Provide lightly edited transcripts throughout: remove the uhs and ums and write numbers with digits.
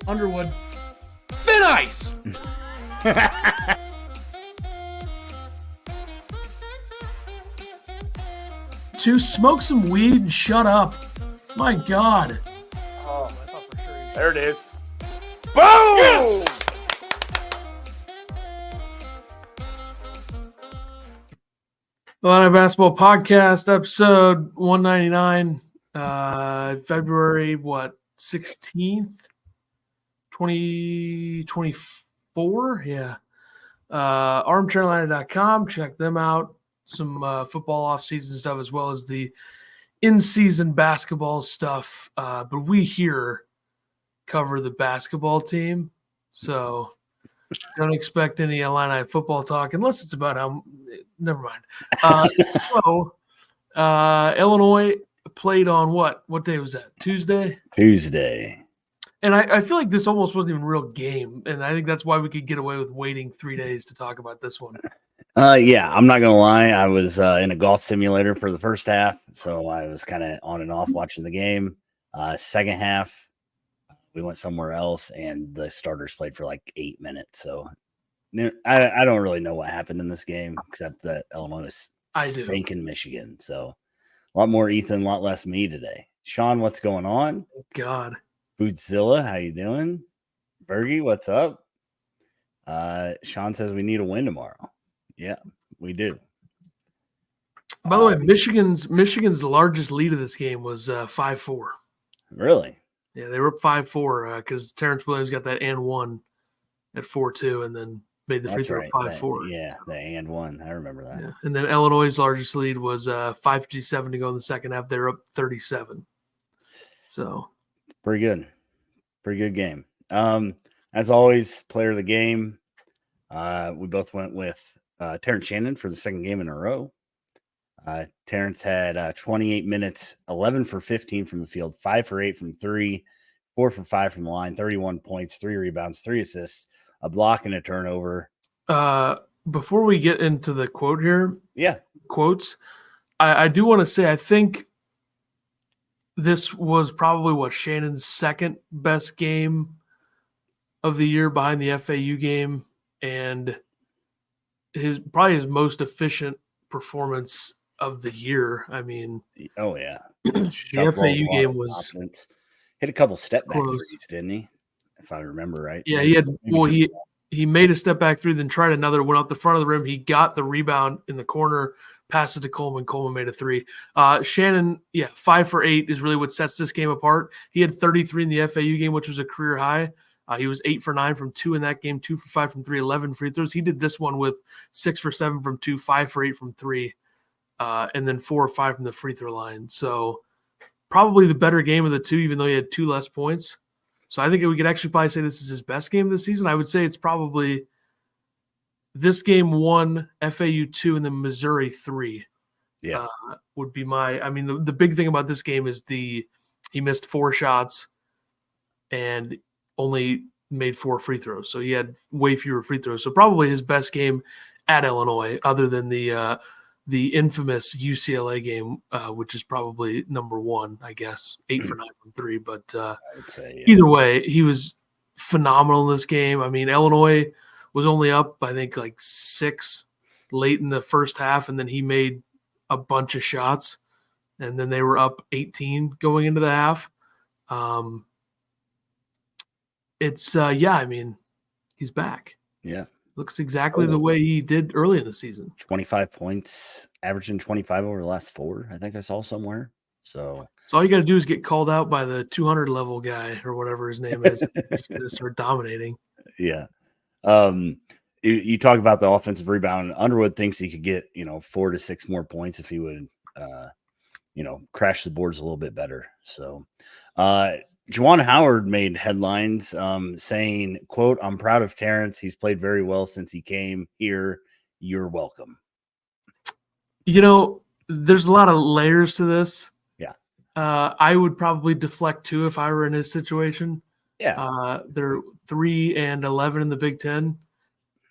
Underwood. Thin ice! To smoke some weed and shut up. My God. Oh, I thought for sure. There it is. Boom! Yes! Illini Basketball Podcast, episode 199, February, 16th, 2024? Yeah. ArmchairLiner.com. Check them out. Some football off-season stuff as well as the in-season basketball stuff. But we here cover the basketball team, so don't expect any Illini football talk unless it's about how – never mind. Illinois played on what? What day was that? Tuesday? Tuesday. And I feel like this almost wasn't even a real game, and I think that's why we could get away with waiting 3 days to talk about this one. Yeah, I'm not going to lie. I was in a golf simulator for the first half, so I was kind of on and off watching the game. Second half, we went somewhere else, and the starters played for like 8 minutes. So I don't really know what happened in this game, except that Illinois was spanking Michigan. So a lot more Ethan, a lot less me today. Sean, what's going on? God. Foodzilla, how you doing? Bergie, what's up? Sean says we need a win tomorrow. Yeah, we do. By the way, Michigan's largest lead of this game was 5-4. Really? Yeah, they were up 5-4 because Terrence Williams got that and one at 4-2 and then made the free throw 5-4. Yeah, the and one. I remember that. Yeah. And then Illinois' largest lead was 5:57 to go in the second half. They were up 37. So pretty good. Pretty good game. As always, player of the game. We both went with Terrence Shannon for the second game in a row. Terrence had 28 minutes, 11 for 15 from the field, 5 for 8 from 3, 4 for 5 from the line, 31 points, 3 rebounds, 3 assists, a block and a turnover. Before we get into the quote here, quotes, I do want to say I think this was probably Shannon's second best game of the year behind the FAU game and probably his most efficient performance of the year. I mean, oh yeah, the FAU game was hit a couple step back threes, didn't he? If I remember right. Yeah, he had. Well, he made a step back through, then tried another, went out the front of the rim. He got the rebound in the corner, passed it to Coleman. Coleman made a three. Shannon, 5 for 8 is really what sets this game apart. He had 33 in the FAU game, which was a career high. He was 8 for 9 from 2 in that game, 2 for 5 from 3, 11 free throws. He did this one with 6 for 7 from 2, 5 for 8 from 3, and then 4 or 5 from the free throw line. So probably the better game of the two, even though he had 2 less points. So I think we could actually probably say this is his best game of the season. I would say it's probably this game 1, FAU 2, and then Missouri 3. Yeah, would be my. I mean, the big thing about this game is he missed 4 shots and only made 4 free throws. So he had way fewer free throws. So probably his best game at Illinois, other than the infamous UCLA game, which is probably number 1, I guess, 8 for 9 from 3. But I would say, either way, he was phenomenal in this game. I mean, Illinois was only up, I think, like 6 late in the first half, and then he made a bunch of shots, and then they were up 18 going into the half. I mean, he's back. Yeah. Looks exactly the way he did early in the season. 25 points, averaging 25 over the last 4, I think I saw somewhere. So all you got to do is get called out by the 200 level guy or whatever his name is. Just start dominating. Yeah. You talk about the offensive rebound. Underwood thinks he could get, 4 to 6 more points if he would, crash the boards a little bit better. So, Juwan Howard made headlines saying, quote, "I'm proud of Terrence. He's played very well since he came here. You're welcome." There's a lot of layers to this. Yeah. I would probably deflect too if I were in his situation. Yeah. They're 3-11 in the Big Ten.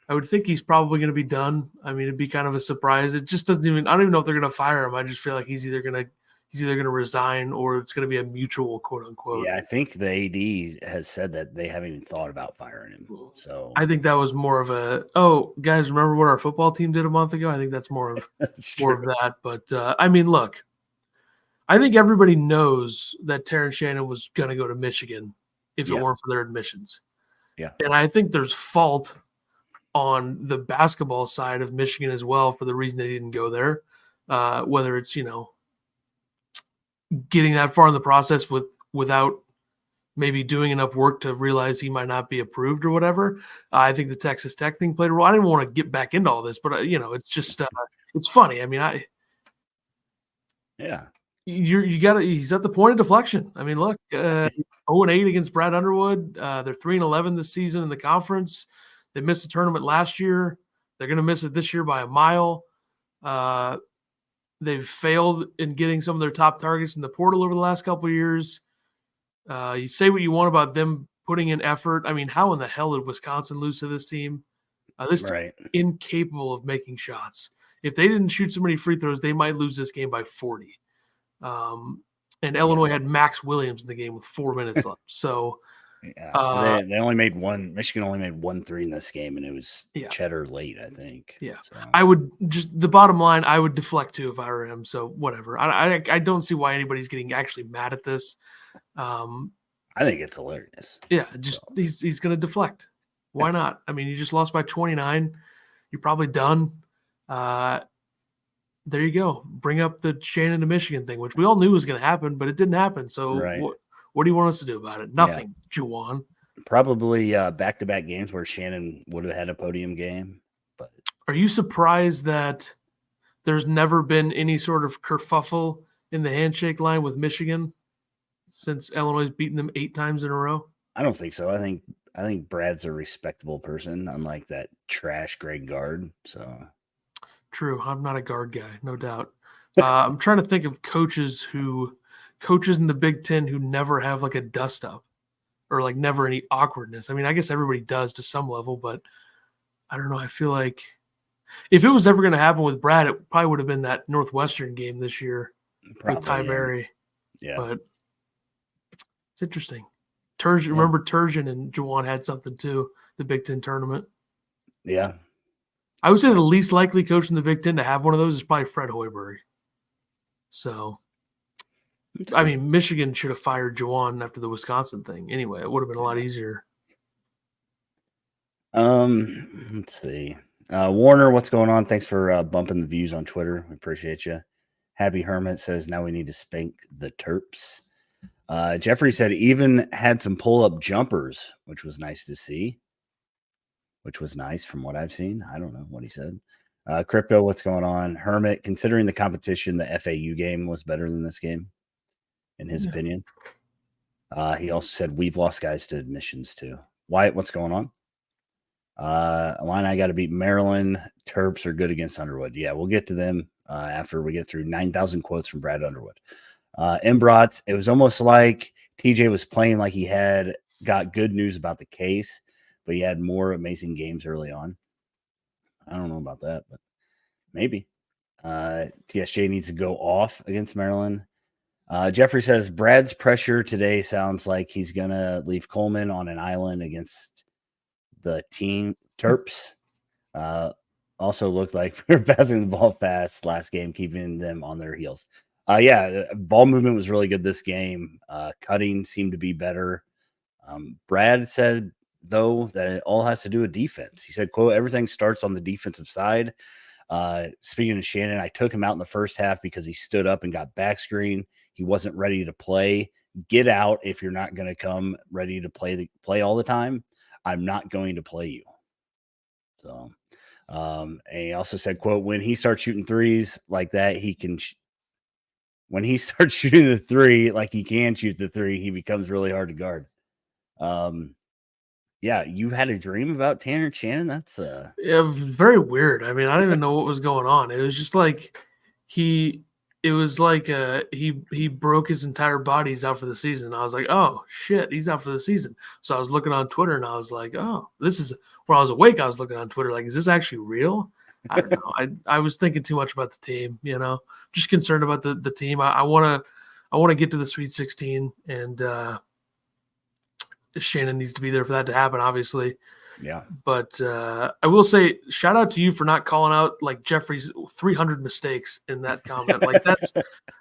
I would think he's probably going to be done. I mean, it'd be kind of a surprise. It just doesn't even – I don't even know if they're going to fire him. I just feel like he's either going to he's either going to resign or it's going to be a mutual quote unquote. Yeah, I think the AD has said that they haven't even thought about firing him. So I think that was more of a, oh, guys, remember what our football team did a month ago? I think that's more of that. But I mean, look, I think everybody knows that Terrence Shannon was going to go to Michigan if it weren't for their admissions. Yeah. And I think there's fault on the basketball side of Michigan as well for the reason they didn't go there. Whether it's, getting that far in the process without maybe doing enough work to realize he might not be approved or whatever. I think the Texas Tech thing played a role. I didn't want to get back into all this, but it's just it's funny. I mean, he's at the point of deflection. I mean, look, 0-8 against Brad Underwood. They're 3-11 this season in the conference. They missed the tournament last year. They're going to miss it this year by a mile. They've failed in getting some of their top targets in the portal over the last couple of years. You say what you want about them putting in effort. I mean, how in the hell did Wisconsin lose to this team? This team is incapable of making shots. If they didn't shoot so many free throws, they might lose this game by 40. And Illinois had Max Williams in the game with 4 minutes left. So they only made one. Michigan only made 1 3 in this game, and it was Cheddar late, I think. Yeah, so. I would the bottom line. I would deflect too if I were him. So whatever. I don't see why anybody's getting actually mad at this. I think it's hilarious. Yeah, he's going to deflect. Why not? I mean, you just lost by 29. You're probably done. There you go. Bring up the Shannon to Michigan thing, which we all knew was going to happen, but it didn't happen. So what do you want us to do about it? Nothing, Juwan. Probably back-to-back games where Shannon would have had a podium game. But are you surprised that there's never been any sort of kerfuffle in the handshake line with Michigan since Illinois has beaten them 8 times in a row? I don't think so. I think Brad's a respectable person, unlike that trash Greg Gard. So true. I'm not a guard guy, no doubt. I'm trying to think of coaches in the Big Ten who never have like a dust up or like never any awkwardness. I mean, I guess everybody does to some level, but I don't know. I feel like if it was ever going to happen with Brad, it probably would have been that Northwestern game this year with Ty Berry. Yeah. But it's interesting. Remember Turgeon and Juwan had something too, the Big Ten tournament. Yeah. I would say the least likely coach in the Big Ten to have one of those is probably Fred Hoiberg. So, I mean, Michigan should have fired Juwan after the Wisconsin thing. Anyway, it would have been a lot easier. Let's see. Warner, what's going on? Thanks for bumping the views on Twitter. We appreciate you. Happy Hermit says, now we need to spank the Terps. Jeffrey said even had some pull-up jumpers, which was nice to see. Which was nice from what I've seen. I don't know what he said. Crypto, what's going on? Hermit, considering the competition, the FAU game was better than this game, in his opinion. He also said we've lost guys to admissions too. Wyatt, what's going on? Illini got to beat Maryland. Terps are good against Underwood. Yeah, we'll get to them after we get through 9,000 quotes from Brad Underwood. Embrats, it was almost like TJ was playing like he had got good news about the case, but he had more amazing games early on. I don't know about that, but maybe. TSJ needs to go off against Maryland. Jeffrey says Brad's pressure today sounds like he's going to leave Coleman on an island against the team Terps. Also looked like we were passing the ball fast last game, keeping them on their heels. Ball movement was really good this game. Cutting seemed to be better. Brad said, though, that it all has to do with defense. He said, quote, everything starts on the defensive side. Speaking of Shannon, I took him out in the first half because he stood up and got back screen. He wasn't ready to play. Get out if you're not going to come ready to play all the time. I'm not going to play you. So, and he also said, quote, when he starts shooting threes like that, he can when he starts shooting the three, like he can shoot the three, he becomes really hard to guard. Yeah, you had a dream about Tanner Shannon? That's it was very weird. I mean, I didn't even know what was going on. It was just like he broke his entire body. He's out for the season. I was like, oh shit, he's out for the season. So I was looking on Twitter and I was like, oh, this is when I was awake. I was looking on Twitter like, is this actually real? I don't know. I was thinking too much about the team, just concerned about the team. I want to get to the Sweet 16, and Shannon needs to be there for that to happen, obviously. Yeah. But I will say, shout out to you for not calling out like Jeffrey's 300 mistakes in that comment. Like that's,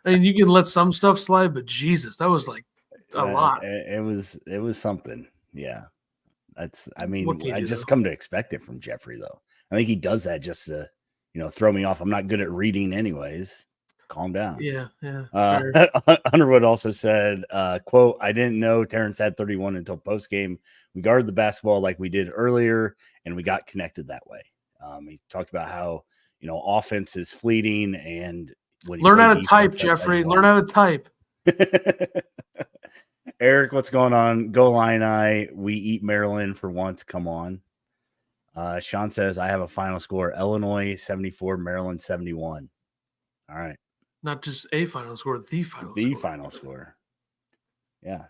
I mean, you can let some stuff slide, but Jesus, that was like a lot. It was something. Yeah. I just do? come to expect it from Jeffrey, though. I think he does that just to, throw me off. I'm not good at reading anyways. Calm down. Yeah. Underwood also said, quote, I didn't know Terrence had 31 until post game. We guarded the basketball like we did earlier, and we got connected that way. He talked about how, offense is fleeting, and when learn how to type, Jeffrey. Learn how to type. Eric, what's going on? Go Illini. We eat Maryland for once. Come on. Sean says, I have a final score. Illinois 74, Maryland 71. All right. Not just a final score, the final score. The final score. Yeah.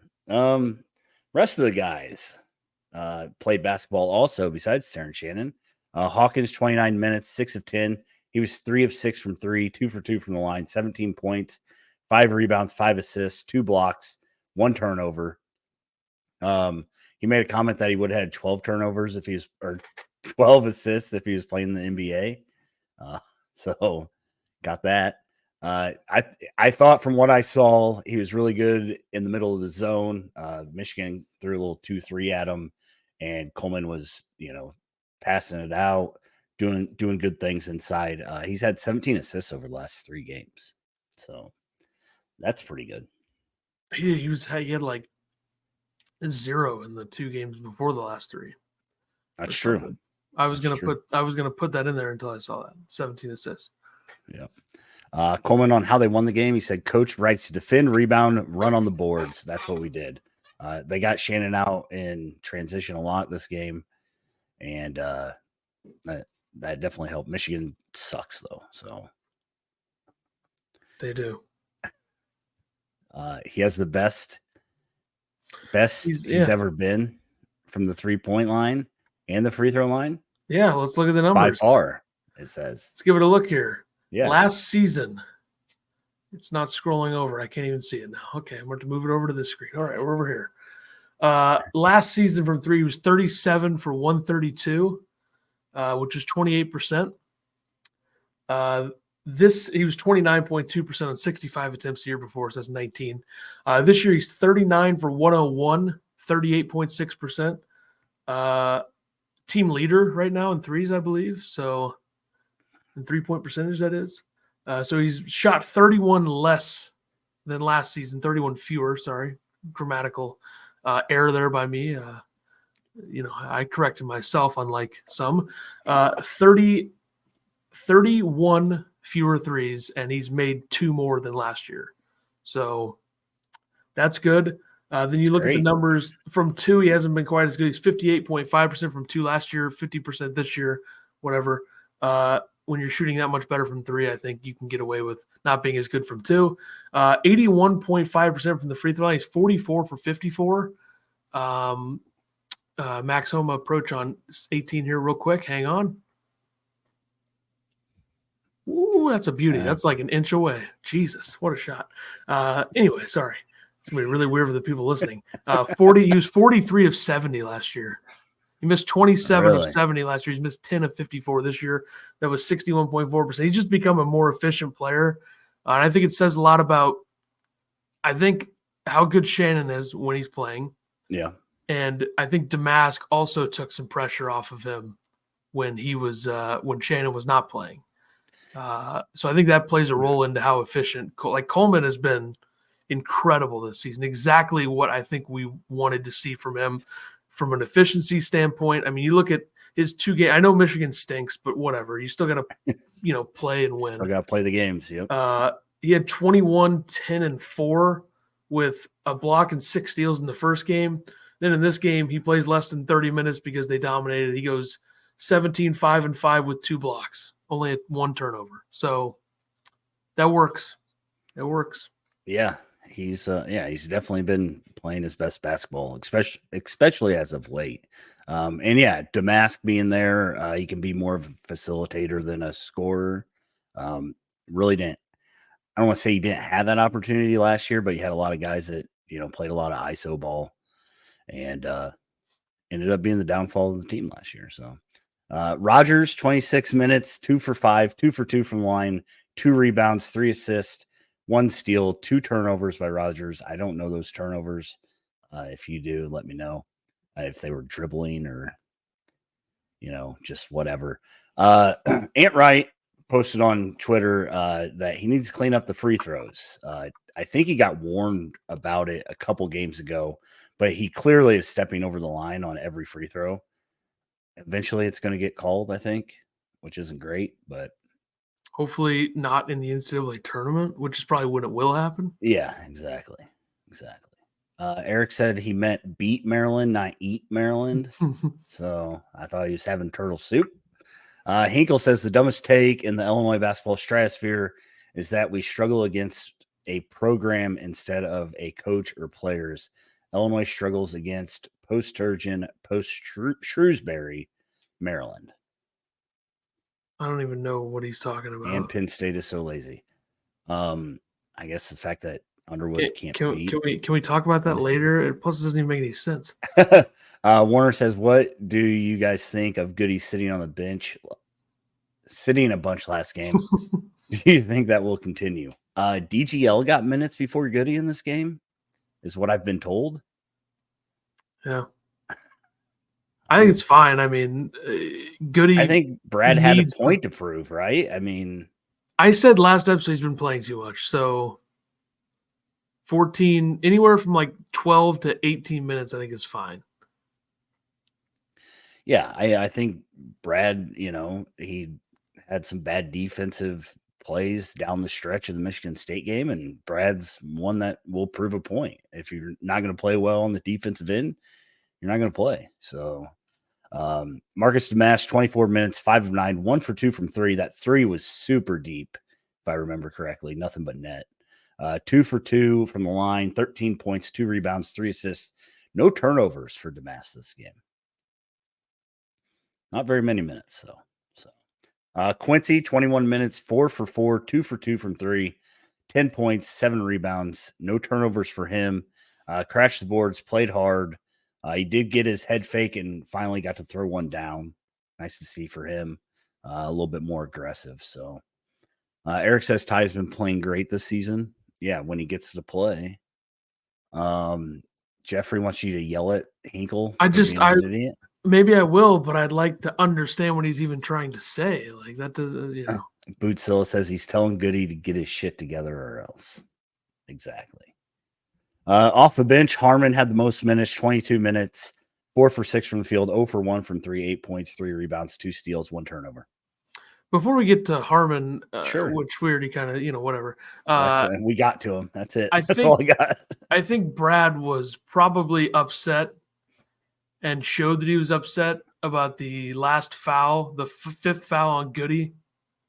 Rest of the guys played basketball also besides Terrence Shannon. Hawkins, 29 minutes, 6 of 10. He was 3 of 6 from 3, 2 for 2 from the line, 17 points, 5 rebounds, 5 assists, 2 blocks, 1 turnover. He made a comment that he would have had 12 turnovers or 12 assists if he was playing the NBA. So got that. I thought from what I saw, he was really good in the middle of the zone. Michigan threw a little 2-3 at him, and Coleman was, passing it out, doing good things inside. He's had 17 assists over the last 3 games. So that's pretty good. He had like 0 in the 2 games before the last 3. That's true. I was gonna put that in there until I saw that 17 assists. Yeah. Coleman on how they won the game. He said, Coach writes to defend, rebound, run on the boards. That's what we did. They got Shannon out in transition a lot this game, and that definitely helped. Michigan sucks though, so they do. He has the best he's ever been from the 3-point line and the free throw line. Yeah, let's look at the numbers. By far, it says. Let's give it a look here. Yeah. Last season, it's not scrolling over. I can't even see it now. Okay, I'm going to move it over to this screen. All right, we're over here. Last season from 3, he was 37 for 132, which is 28%. He was 29.2% on 65 attempts the year before, so that's 19. This year he's 39 for 101, 38.6%. Team leader right now in threes, I believe. So in 3-point percentage, that is. So he's shot 31 less than last season, 31 fewer. Sorry, grammatical error there by me. I corrected myself, unlike some. 31 fewer threes, and he's made 2 more than last year. So that's good. Then you look at the numbers from 2, he hasn't been quite as good. He's 58.5% from 2 last year, 50% this year, whatever. When you're shooting that much better from 3, I think you can get away with not being as good from 2. 81.5% from the free throw line. He's 44 for 54. Max Homa approach on 18 here real quick. Hang on. Ooh, that's a beauty. That's like an inch away. Jesus, what a shot. Anyway, sorry. It's going to be really weird for the people listening. He was 43 of 70 last year. He missed 27 of 70 last year. He's missed 10 of 54 this year. That was 61.4%. He's just become a more efficient player. And I think it says a lot about, how good Shannon is when he's playing. Yeah. And I think Damask also took some pressure off of him when Shannon was not playing. So I think that plays a role into how efficient. Coleman has been incredible this season. Exactly what I think we wanted to see from him from an efficiency standpoint. I mean, you look at his 2 games. I know Michigan stinks, but whatever. You still got to, play and win. Still got to play the games. Yep. He had 21, 10, and 4 with a block and 6 steals in the first game. Then in this game, he plays less than 30 minutes because they dominated. He goes 17, 5, and 5 with 2 blocks. Only at 1 turnover. So that works. It works. Yeah. He's definitely been playing his best basketball, especially as of late. And yeah, Damask being there, he can be more of a facilitator than a scorer. Really didn't. I don't want to say he didn't have that opportunity last year, but you had a lot of guys that played a lot of ISO ball, and ended up being the downfall of the team last year. So Rogers, 26 minutes, 2 for 5, 2 for 2 from the line, 2 rebounds, 3 assists, 1 steal, 2 turnovers by Rogers. I don't know those turnovers. If you do, let me know if they were dribbling or just whatever. Ant Wright posted on Twitter that he needs to clean up the free throws. I think he got warned about it a couple games ago, but he clearly is stepping over the line on every free throw. Eventually it's going to get called, I think, which isn't great, but hopefully not in the NCAA tournament, which is probably when it will happen. Yeah, exactly. Eric said he meant beat Maryland, not eat Maryland. So I thought he was having turtle soup. Hinkle says the dumbest take in the Illinois basketball stratosphere is that we struggle against a program instead of a coach or players. Illinois struggles against post-Sturgeon, post-Shrewsbury, Maryland. I don't even know what he's talking about. And Penn State is so lazy. I guess the fact that Underwood can we talk about that later? Plus, it doesn't even make any sense. Warner says, "What do you guys think of Goody sitting on the bench, sitting a bunch last game? Do you think that will continue?" DGL got minutes before Goody in this game, is what I've been told. Yeah, I think it's fine. I mean, Goody. I think Brad had a point to prove, right? I mean, I said last episode he's been playing too much, so 14, anywhere from like 12 to 18 minutes, I think is fine. Yeah, I think Brad, he had some bad defensive plays down the stretch of the Michigan State game, and Brad's one that will prove a point. If you're not going to play well on the defensive end, you're not going to play. So Marcus Damash, 24 minutes, 5 of 9, 1 for 2 from 3. That 3 was super deep, if I remember correctly, nothing but net. 2 for 2 from the line, 13 points, 2 rebounds, 3 assists. No turnovers for Damask this game. Not very many minutes, though. So Quincy, 21 minutes, 4 for 4, 2 for 2 from 3, 10 points, 7 rebounds. No turnovers for him. Crashed the boards, played hard. He did get his head fake and finally got to throw one down. Nice to see for him. A little bit more aggressive. So Eric says Ty's been playing great this season. Yeah, when he gets to play. Jeffrey wants you to yell at Hinkle. Maybe I will, but I'd like to understand what he's even trying to say. Like that doesn't, Bootzilla says he's telling Goody to get his shit together or else. Exactly. Off the bench, Harmon had the most minutes, 22 minutes, 4 for 6 from the field, 0 for 1 from 3, 8 points, 3 rebounds, 2 steals, 1 turnover. Before we get to Harmon, sure. Which we already kind of, whatever. We got to him. That's it. That's all I got. I think Brad was probably upset and showed that he was upset about the last foul, the fifth foul on Goody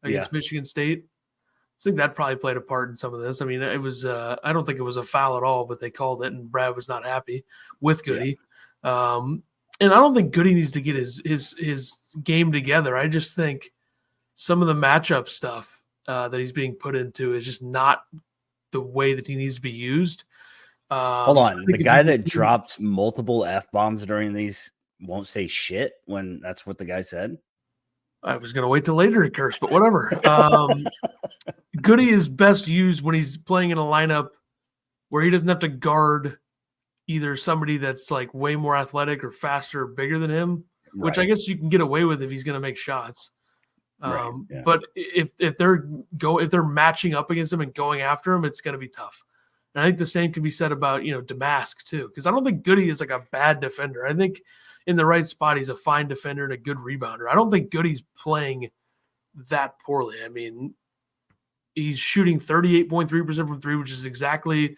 against Michigan State. I think that probably played a part in some of this. I mean, it was I don't think it was a foul at all, but they called it, and Brad was not happy with Goody. Yeah. And I don't think Goody needs to get his game together. I just think some of the matchup stuff that he's being put into is just not the way that he needs to be used. Hold on. The guy that dropped multiple F-bombs during these won't say shit when that's what the guy said? I was going to wait till later to curse, but whatever. Goody is best used when he's playing in a lineup where he doesn't have to guard either somebody that's like way more athletic or faster or bigger than him, which I guess you can get away with if he's going to make shots. But if they're matching up against him and going after him, it's going to be tough. And I think the same can be said about, Damask too, because I don't think Goody is like a bad defender. I think in the right spot, he's a fine defender and a good rebounder. I don't think Goody's playing that poorly. I mean, he's shooting 38.3% from 3, which is exactly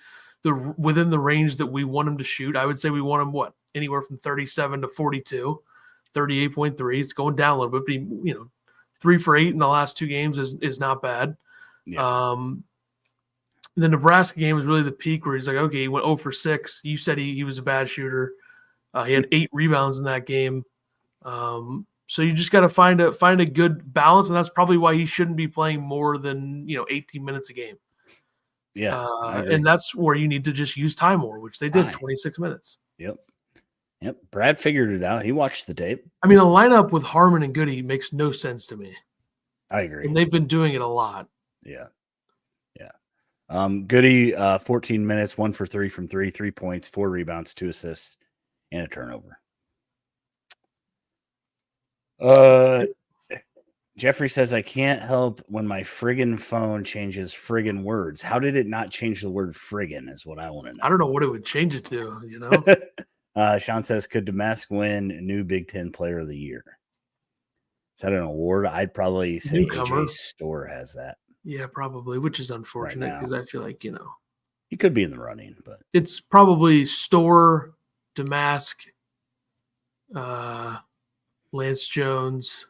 within the range that we want him to shoot. I would say we want him, anywhere from 37 to 42, 38.3. It's going down a little bit, but 3 for 8 in the last 2 games is not bad. Yeah. The Nebraska game was really the peak where he's like, okay, he went 0 for 6. You said he was a bad shooter. He had 8 rebounds in that game. So you just got to find a good balance, and that's probably why he shouldn't be playing more than 18 minutes a game. Yeah, I agree. And that's where you need to just use time more, which they did, 26 minutes. Yep. Brad figured it out. He watched the tape. I mean, a lineup with Harmon and Goody makes no sense to me. I agree. And they've been doing it a lot. Yeah. Goody, 14 minutes, 1 for 3 from 3, 3 points, 4 rebounds, 2 assists, and a turnover. Jeffrey says, I can't help when my friggin' phone changes friggin' words. How did it not change the word friggin' is what I want to know. I don't know what it would change it to, Sean says, could Damask win new Big Ten Player of the Year? Is that an award? I'd probably say Newcomer. AJ Storr has that. Yeah, probably, which is unfortunate because I feel like, he could be in the running, but it's probably Storr, Damask, Lance Jones.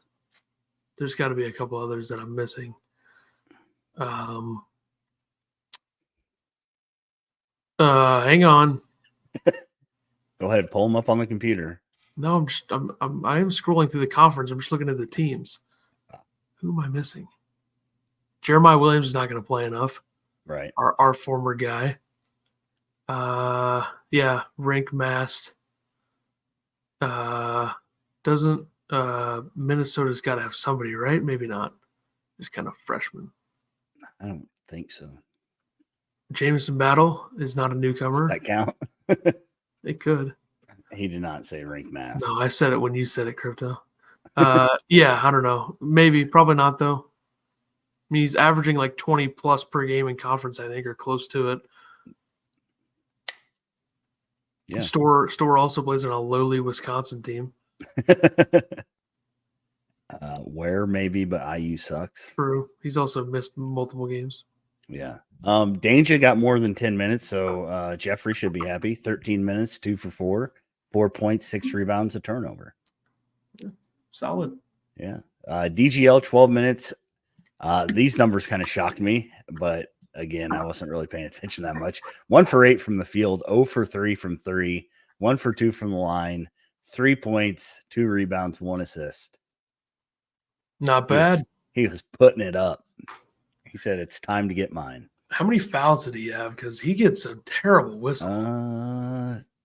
There's got to be a couple others that I'm missing. Hang on. Go ahead, pull them up on the computer. No, I am scrolling through the conference. I'm just looking at the teams. Who am I missing? Jeremiah Williams is not going to play enough. Right. Our former guy. Rink Mast. Doesn't Minnesota's got to have somebody, right? Maybe not. Just kind of freshman. I don't think so. Jameson Battle is not a newcomer. Does that count? It could. He did not say Rink Mast. No, I said it when you said it, Crypto. I don't know. Maybe, probably not though. I mean, he's averaging like 20 plus per game in conference, I think, or close to it. Yeah. Storr also plays on a lowly Wisconsin team. Where maybe, but IU sucks. True. He's also missed multiple games. Yeah. Danger got more than 10 minutes, so Jeffrey should be happy. 13 minutes, 2 for 4, 4 points, 6 rebounds, a turnover. Yeah. Solid. Yeah. DGL 12 minutes. These numbers kind of shocked me, but again, I wasn't really paying attention that much. 1 for 8 from the field, 0 for 3 from 3, 1 for 2 from the line, 3 points, 2 rebounds, 1 assist. Not bad. He was putting it up. He said, it's time to get mine. How many fouls did he have? Because he gets a terrible whistle.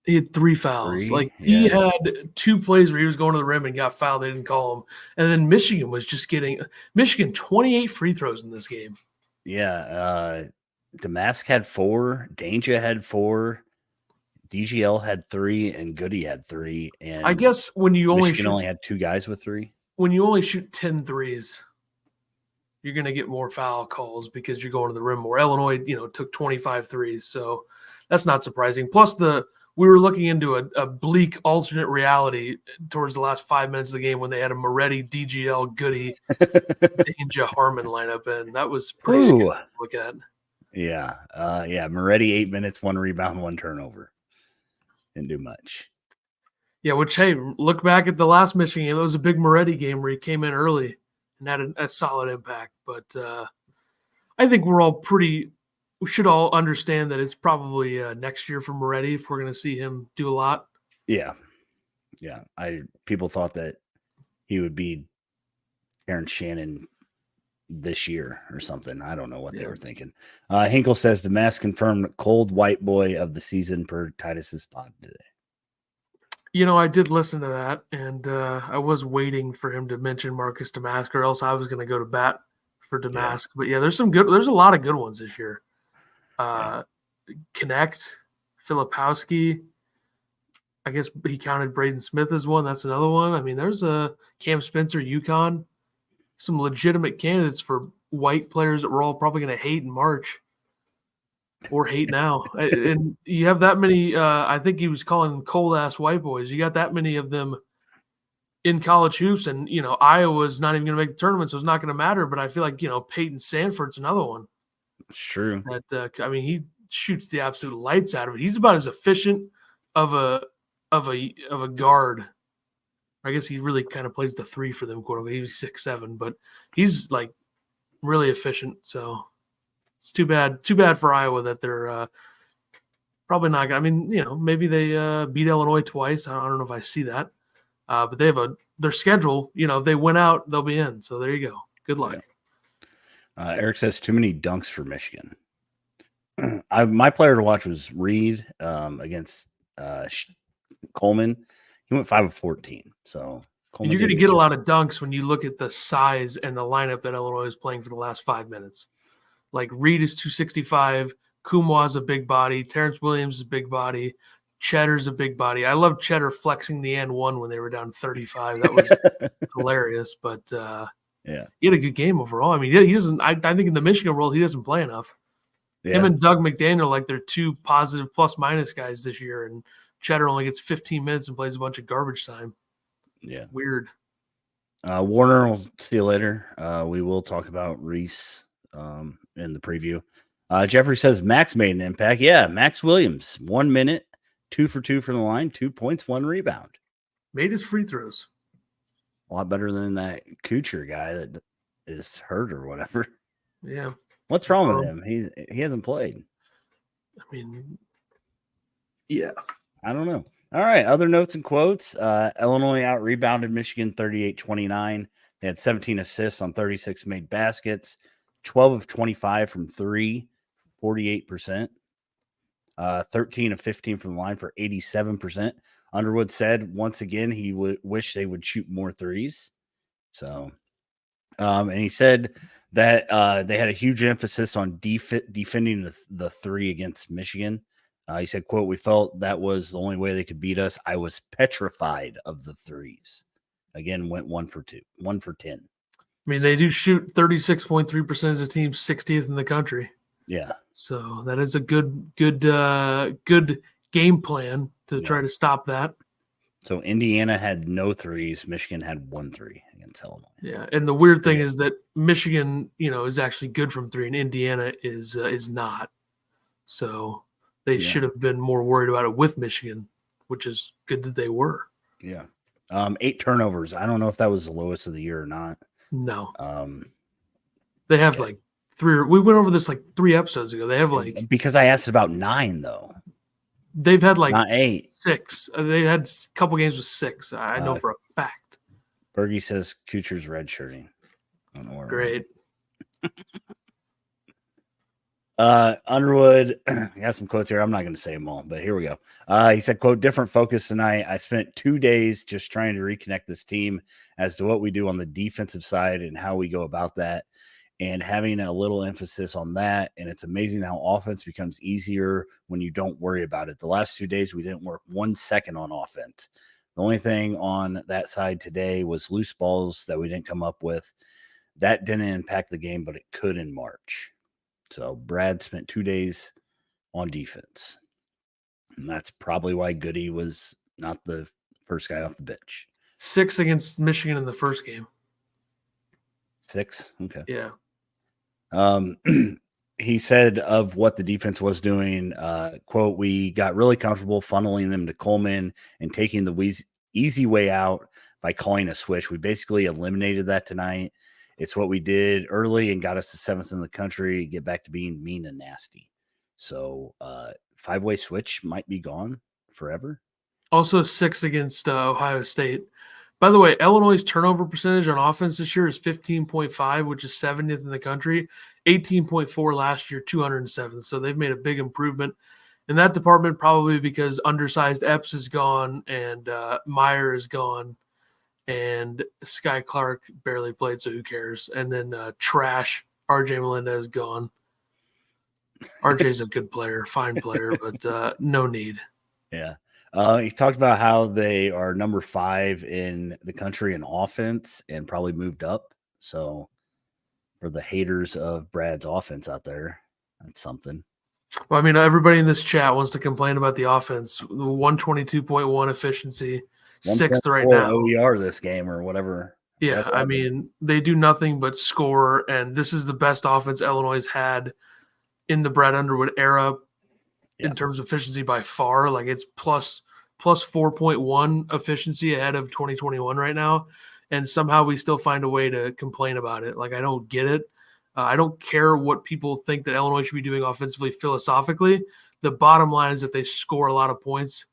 He had 3 fouls. He had 2 plays where he was going to the rim and got fouled. They didn't call him. And then Michigan was just getting 28 free throws in this game. Yeah. Damask had 4. Danger had 4. DGL had 3, and Goody had 3. And I guess when you only had 2 guys with 3. When you only shoot 10 threes, you're going to get more foul calls because you're going to the rim more. Illinois, took 25 threes, so that's not surprising. Plus, we were looking into a bleak alternate reality towards the last 5 minutes of the game when they had a Moretti, DGL, Goody, Danger, Harmon lineup, and that was pretty scary to look at. Yeah. Moretti, 8 minutes, 1 rebound, 1 turnover. Didn't do much. Yeah, which, hey, look back at the last Michigan game. It was a big Moretti game where he came in early and had a solid impact. But I think we should all understand that it's probably next year for Moretti if we're going to see him do a lot. Yeah. Yeah. People thought that he would be Aaron Shannon this year or something. I don't know what they were thinking. Hinkle says Damask confirmed cold white boy of the season per Titus's pod today. I did listen to that, and I was waiting for him to mention Marcus Damask, or else I was going to go to bat for Damask. But yeah, there's a lot of good ones this year. Connect, Filipowski. I guess he counted Braden Smith as one. That's another one. I mean, there's a Cam Spencer, UConn. Some legitimate candidates for white players that we're all probably going to hate in March. Or hate now. And you have that many, I think he was calling them cold-ass white boys. You got that many of them in college hoops, and, Iowa's not even going to make the tournament, so it's not going to matter. But I feel like, Peyton Sanford's another one. It's true. He shoots the absolute lights out of it. He's about as efficient of a guard. I guess he really kind of plays the 3 for them, quote unquote. He's 6'7", but he's, really efficient, so – it's too bad for Iowa that they're probably not going to. I mean, maybe they beat Illinois twice. I don't know if I see that. But they have their schedule. If they win out, they'll be in. So there you go. Good luck. Yeah. Eric says too many dunks for Michigan. My player to watch was Reed against Coleman. He went 5 of 14. So Coleman you're going to get a lot of dunks when you look at the size and the lineup that Illinois is playing for the last 5 minutes. Like Reed is 265. Kumwa's a big body. Terrence Williams is a big body. Cheddar's a big body. I love Cheddar flexing the N1 when they were down 35. That was hilarious. But yeah, he had a good game overall. I mean, he doesn't. I think in the Michigan world, he doesn't play enough. Yeah. Him and Doug McDaniel, like they're two positive plus minus guys this year, and Cheddar only gets 15 minutes and plays a bunch of garbage time. Yeah, weird. Warner, we'll see you later. We will talk about Reese in the preview. Jeffrey says Max made an impact. Yeah, Max Williams, 1 minute, 2 for 2 from the line, 2 points, 1 rebound. Made his free throws. A lot better than that Kuchar guy that is hurt or whatever. Yeah. What's wrong with him? He hasn't played. I mean, yeah. I don't know. All right. Other notes and quotes. Illinois out-rebounded Michigan 38-29. They had 17 assists on 36 made baskets, 12 of 25 from 3, 48%. 13 of 15 from the line for 87%. Underwood said once again he would wish they would shoot more threes. So, and he said that they had a huge emphasis on defending the three against Michigan. He said, quote, "We felt that was the only way they could beat us. I was petrified of the threes." Again, went 1 for 2, 1 for 10. I mean, they do shoot 36.3% as a team, 60th in the country. Yeah. So that is a good game plan to try to stop that. So Indiana had no threes. Michigan had 1 3 against Illinois. Yeah, and the weird thing is that Michigan, is actually good from 3, and Indiana is not. So they should have been more worried about it with Michigan, which is good that they were. Yeah. 8 turnovers. I don't know if that was the lowest of the year or not. No. They have like 3. We went over this like 3 episodes ago. They have like because I asked about 9 though. They've had like not 8. 6. They had a couple games with 6. I know for a fact. Bergie says Kuchar's redshirting. I don't know where. Great. Underwood, I got some quotes here. I'm not going to say them all, but here we go. He said, quote, "Different focus tonight. I spent 2 days just trying to reconnect this team as to what we do on the defensive side and how we go about that, and having a little emphasis on that. And it's amazing how offense becomes easier when you don't worry about it. The last 2 days, we didn't work 1 second on offense. The only thing on that side today was loose balls that we didn't come up with. That didn't impact the game, but it could in March." So Brad spent 2 days on defense. And that's probably why Goody was not the first guy off the bench. 6 against Michigan in the first game. 6? Okay. Yeah. He said of what the defense was doing, quote, "We got really comfortable funneling them to Coleman and taking the easy way out by calling a switch. We basically eliminated that tonight. It's what we did early and got us to 7th in the country, get back to being mean and nasty." So 5-way switch might be gone forever. Also 6 against Ohio State. By the way, Illinois' turnover percentage on offense this year is 15.5, which is 70th in the country, 18.4 last year, 207th. So they've made a big improvement in that department, probably because undersized Epps is gone and Meyer is gone. And Sky Clark barely played, so who cares? And then trash RJ Melendez is gone. RJ's a good player, fine player, but no need. Yeah. He talked about how they are number 5 in the country in offense and probably moved up. So for the haters of Brad's offense out there, that's something. Well, I mean, everybody in this chat wants to complain about the offense. 122.1 efficiency. 6th right now. OER this game or whatever. Yeah, I mean, they do nothing but score, and this is the best offense Illinois has had in the Brad Underwood era in terms of efficiency by far. Like it's plus 4.1 efficiency ahead of 2021 right now, and somehow we still find a way to complain about it. Like I don't get it. I don't care what people think that Illinois should be doing offensively philosophically. The bottom line is that they score a lot of points.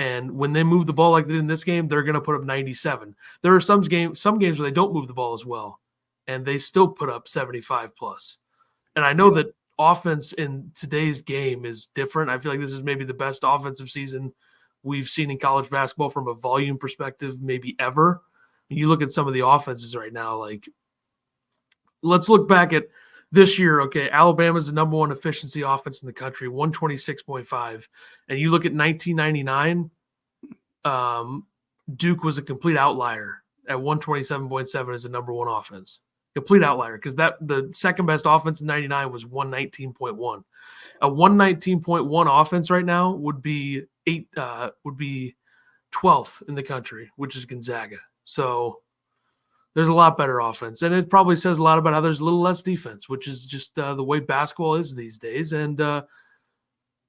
And when they move the ball like they did in this game, they're going to put up 97. There are some games where they don't move the ball as well, and they still put up 75 plus. And I know that offense in today's game is different. I feel like this is maybe the best offensive season we've seen in college basketball from a volume perspective, maybe ever. You look at some of the offenses right now, like let's look back at this year. Okay, Alabama's the number one efficiency offense in the country, 126.5. And you look at 1999, Duke was a complete outlier at 127.7 as the number one offense. Complete outlier, because the second best offense in 99 was 119.1. A 119.1 offense right now would be 12th in the country, which is Gonzaga. So there's a lot better offense, and it probably says a lot about how there's a little less defense, which is just the way basketball is these days. And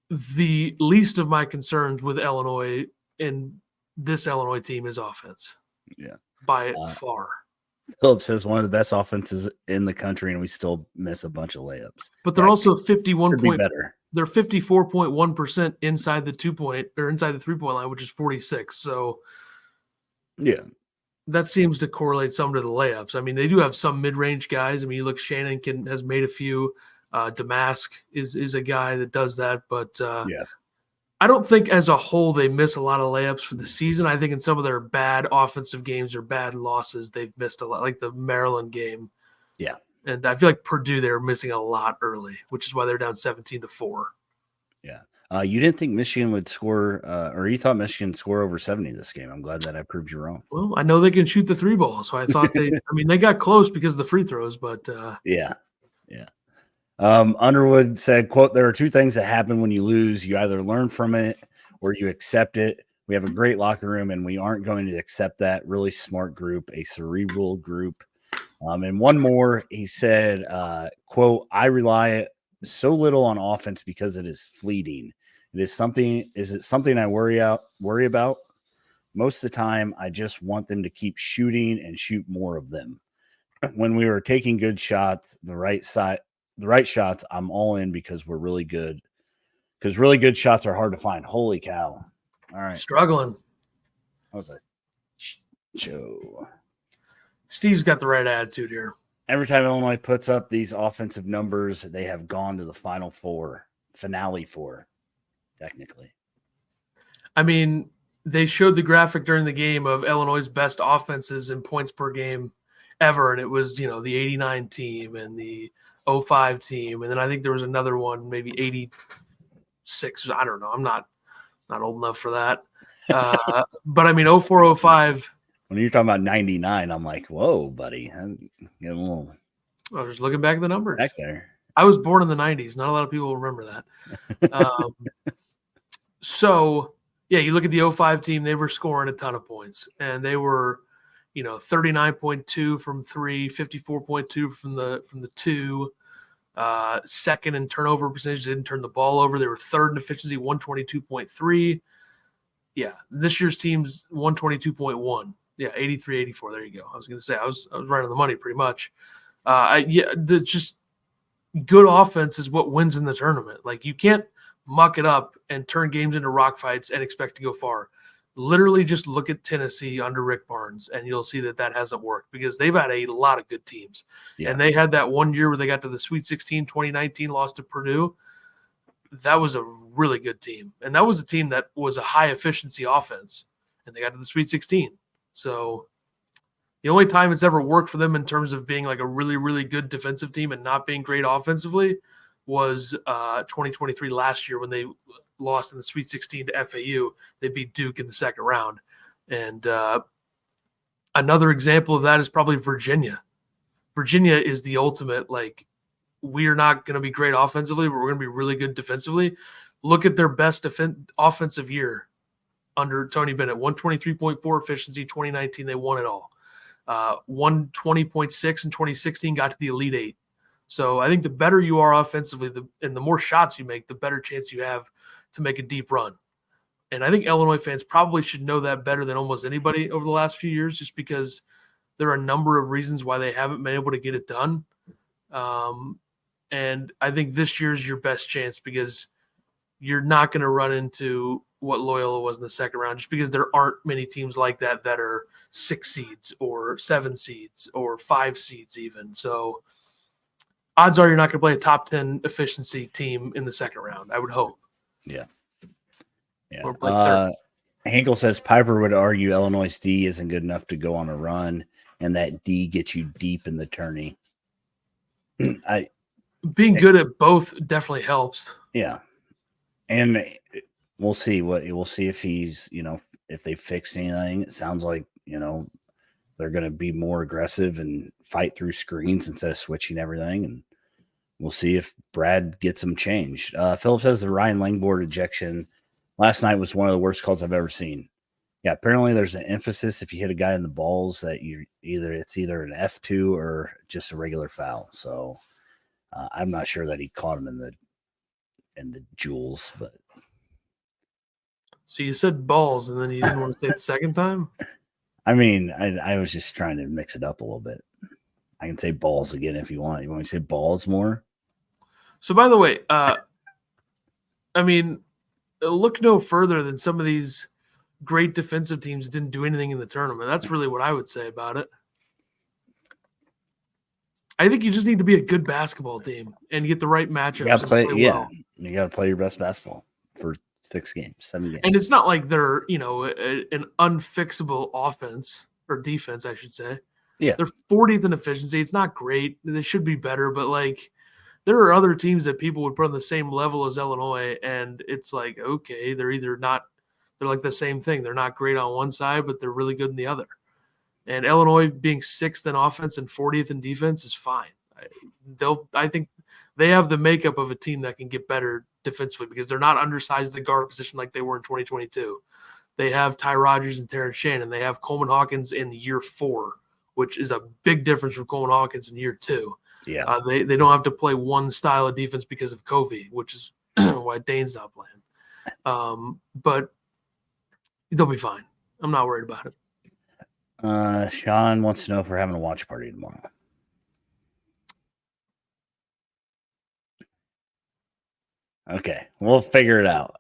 the least of my concerns with Illinois and this Illinois team is offense. Yeah, by far. Phillips has one of the best offenses in the country, and we still miss a bunch of layups. But they're also 51 point better. They're 54.1% inside the 2-point or inside the 3-point line, which is 46. So yeah, that seems to correlate some to the layups. I mean, they do have some mid-range guys. I mean, you look, Shannon has made a few. Damask is a guy that does that, but yeah. I don't think as a whole they miss a lot of layups for the season. I think in some of their bad offensive games or bad losses, they've missed a lot, like the Maryland game. Yeah. And I feel like Purdue, they were missing a lot early, which is why they're down 17-4. Yeah. You didn't think Michigan would score, or you thought Michigan would score over 70 this game. I'm glad that I proved you wrong. Well, I know they can shoot the 3 ball, so I thought they got close because of the free throws, but yeah. Underwood said, quote, "There are two things that happen when you lose. You either learn from it or you accept it. We have a great locker room, and we aren't going to accept that. Really smart group, a cerebral group." And one more, he said, quote, "I rely so little on offense because it is fleeting. Is it something I worry about? Most of the time, I just want them to keep shooting and shoot more of them. When we were taking good shots, the right shots, I'm all in because we're really good. Because really good shots are hard to find." Holy cow. All right. Struggling. That was a show. Steve's got the right attitude here. Every time Illinois puts up these offensive numbers, they have gone to the finale four, technically. I mean, they showed the graphic during the game of Illinois' best offenses in points per game ever, and it was, the 89 team and the 05 team, and then I think there was another one, maybe 86. I don't know. I'm not old enough for that. But I mean, 04, 05. When you're talking about 99, I'm like, whoa, buddy. I'm getting a little. I was just looking back at the numbers. Back there. I was born in the 90s. Not a lot of people remember that. So, yeah, you look at the 05 team, they were scoring a ton of points, and they were, 39.2 from 3, 54.2 from the 2, second in turnover percentage. They didn't turn the ball over. They were third in efficiency, 122.3. Yeah, this year's team's 122.1. Yeah, 83, 84. There you go. I was going to say I was right on the money pretty much. Just good offense is what wins in the tournament. Like, you can't muck it up and turn games into rock fights and expect to go far. Literally just look at Tennessee under Rick Barnes, and you'll see that hasn't worked because they've had a lot of good teams. Yeah. And they had that one year where they got to the Sweet 16, 2019, lost to Purdue. That was a really good team. And that was a team that was a high-efficiency offense, and they got to the Sweet 16. So the only time it's ever worked for them in terms of being like a really, really good defensive team and not being great offensively was 2023 last year when they lost in the Sweet 16 to FAU. They beat Duke in the second round. And another example of that is probably Virginia. Virginia is the ultimate, like, we are not going to be great offensively, but we're going to be really good defensively. Look at their best offensive year under Tony Bennett. 123.4 efficiency, 2019, they won it all. 120.6 in 2016, got to the Elite Eight. So I think the better you are offensively and the more shots you make, the better chance you have to make a deep run. And I think Illinois fans probably should know that better than almost anybody over the last few years, just because there are a number of reasons why they haven't been able to get it done. And I think this year is your best chance because you're not going to run into what Loyola was in the second round, just because there aren't many teams like that are 6 seeds or 7 seeds or 5 seeds even. So odds are you're not going to play a top 10 efficiency team in the second round, I would hope. Yeah. Or play third. Hinkle says Piper would argue Illinois' D isn't good enough to go on a run, and that D gets you deep in the tourney. Being good at both definitely helps. Yeah. And we'll see if he's, if they fixed anything. It sounds like, they're going to be more aggressive and fight through screens instead of switching everything. And we'll see if Brad gets them changed. Philip says the Ryan Langborg ejection last night was one of the worst calls I've ever seen. Yeah, apparently there's an emphasis if you hit a guy in the balls that it's either an F2 or just a regular foul. So I'm not sure that he caught him in the jewels, but. So you said balls, and then you didn't want to say it the second time? I mean, I was just trying to mix it up a little bit. I can say balls again if you want. You want me to say balls more? So, by the way, I mean, look no further than some of these great defensive teams didn't do anything in the tournament. That's really what I would say about it. I think you just need to be a good basketball team and get the right matchups. You got to play, well. You got to play your best basketball for 6 games, 7 games. And it's not like they're, an unfixable offense or defense, I should say. Yeah. They're 40th in efficiency. It's not great. They should be better, but there are other teams that people would put on the same level as Illinois, and it's like, okay, they're like the same thing. They're not great on one side, but they're really good in the other. And Illinois being 6th in offense and 40th in defense is fine. I think they have the makeup of a team that can get better defensively because they're not undersized at the guard position like they were in 2022. They have Ty Rodgers and Terrence Shannon. They have Coleman Hawkins in year 4, which is a big difference from Coleman Hawkins in year 2. Yeah. They don't have to play one style of defense because of Covey, which is why Dane's not playing. But they'll be fine. I'm not worried about it. Sean wants to know if we're having a watch party tomorrow. Okay, we'll figure it out.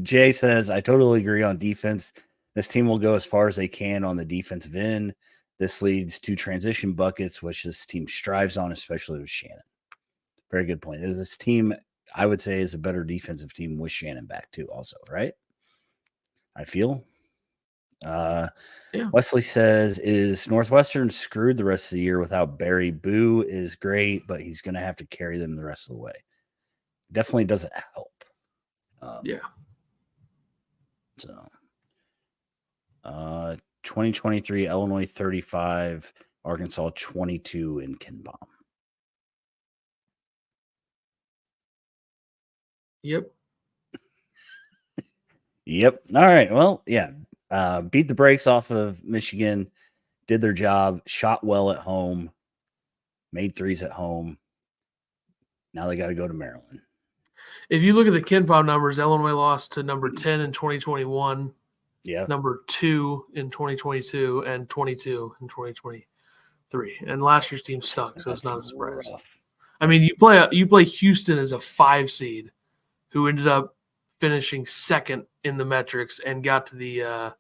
Jay says, I totally agree on defense. This team will go as far as they can on the defensive end. This leads to transition buckets, which this team strives on, especially with Shannon. Very good point. This team, I would say, is a better defensive team with Shannon back too, also, right? I feel. Yeah. Wesley says, is Northwestern screwed the rest of the year without Barry? Boo is great, but he's going to have to carry them the rest of the way. Definitely doesn't help. Yeah. So, 2023, Illinois 35, Arkansas 22 in KenPom. Yep. Yep. All right. Well, yeah. Beat the brakes off of Michigan, did their job, shot well at home, made threes at home. Now they got to go to Maryland. If you look at the KenPom numbers, Illinois lost to number 10 in 2021, number 2 in 2022, and 22 in 2023. And last year's team stunk, so it's not a surprise. Rough. I mean, you play Houston as a 5 seed, who ended up finishing 2nd in the metrics and got to the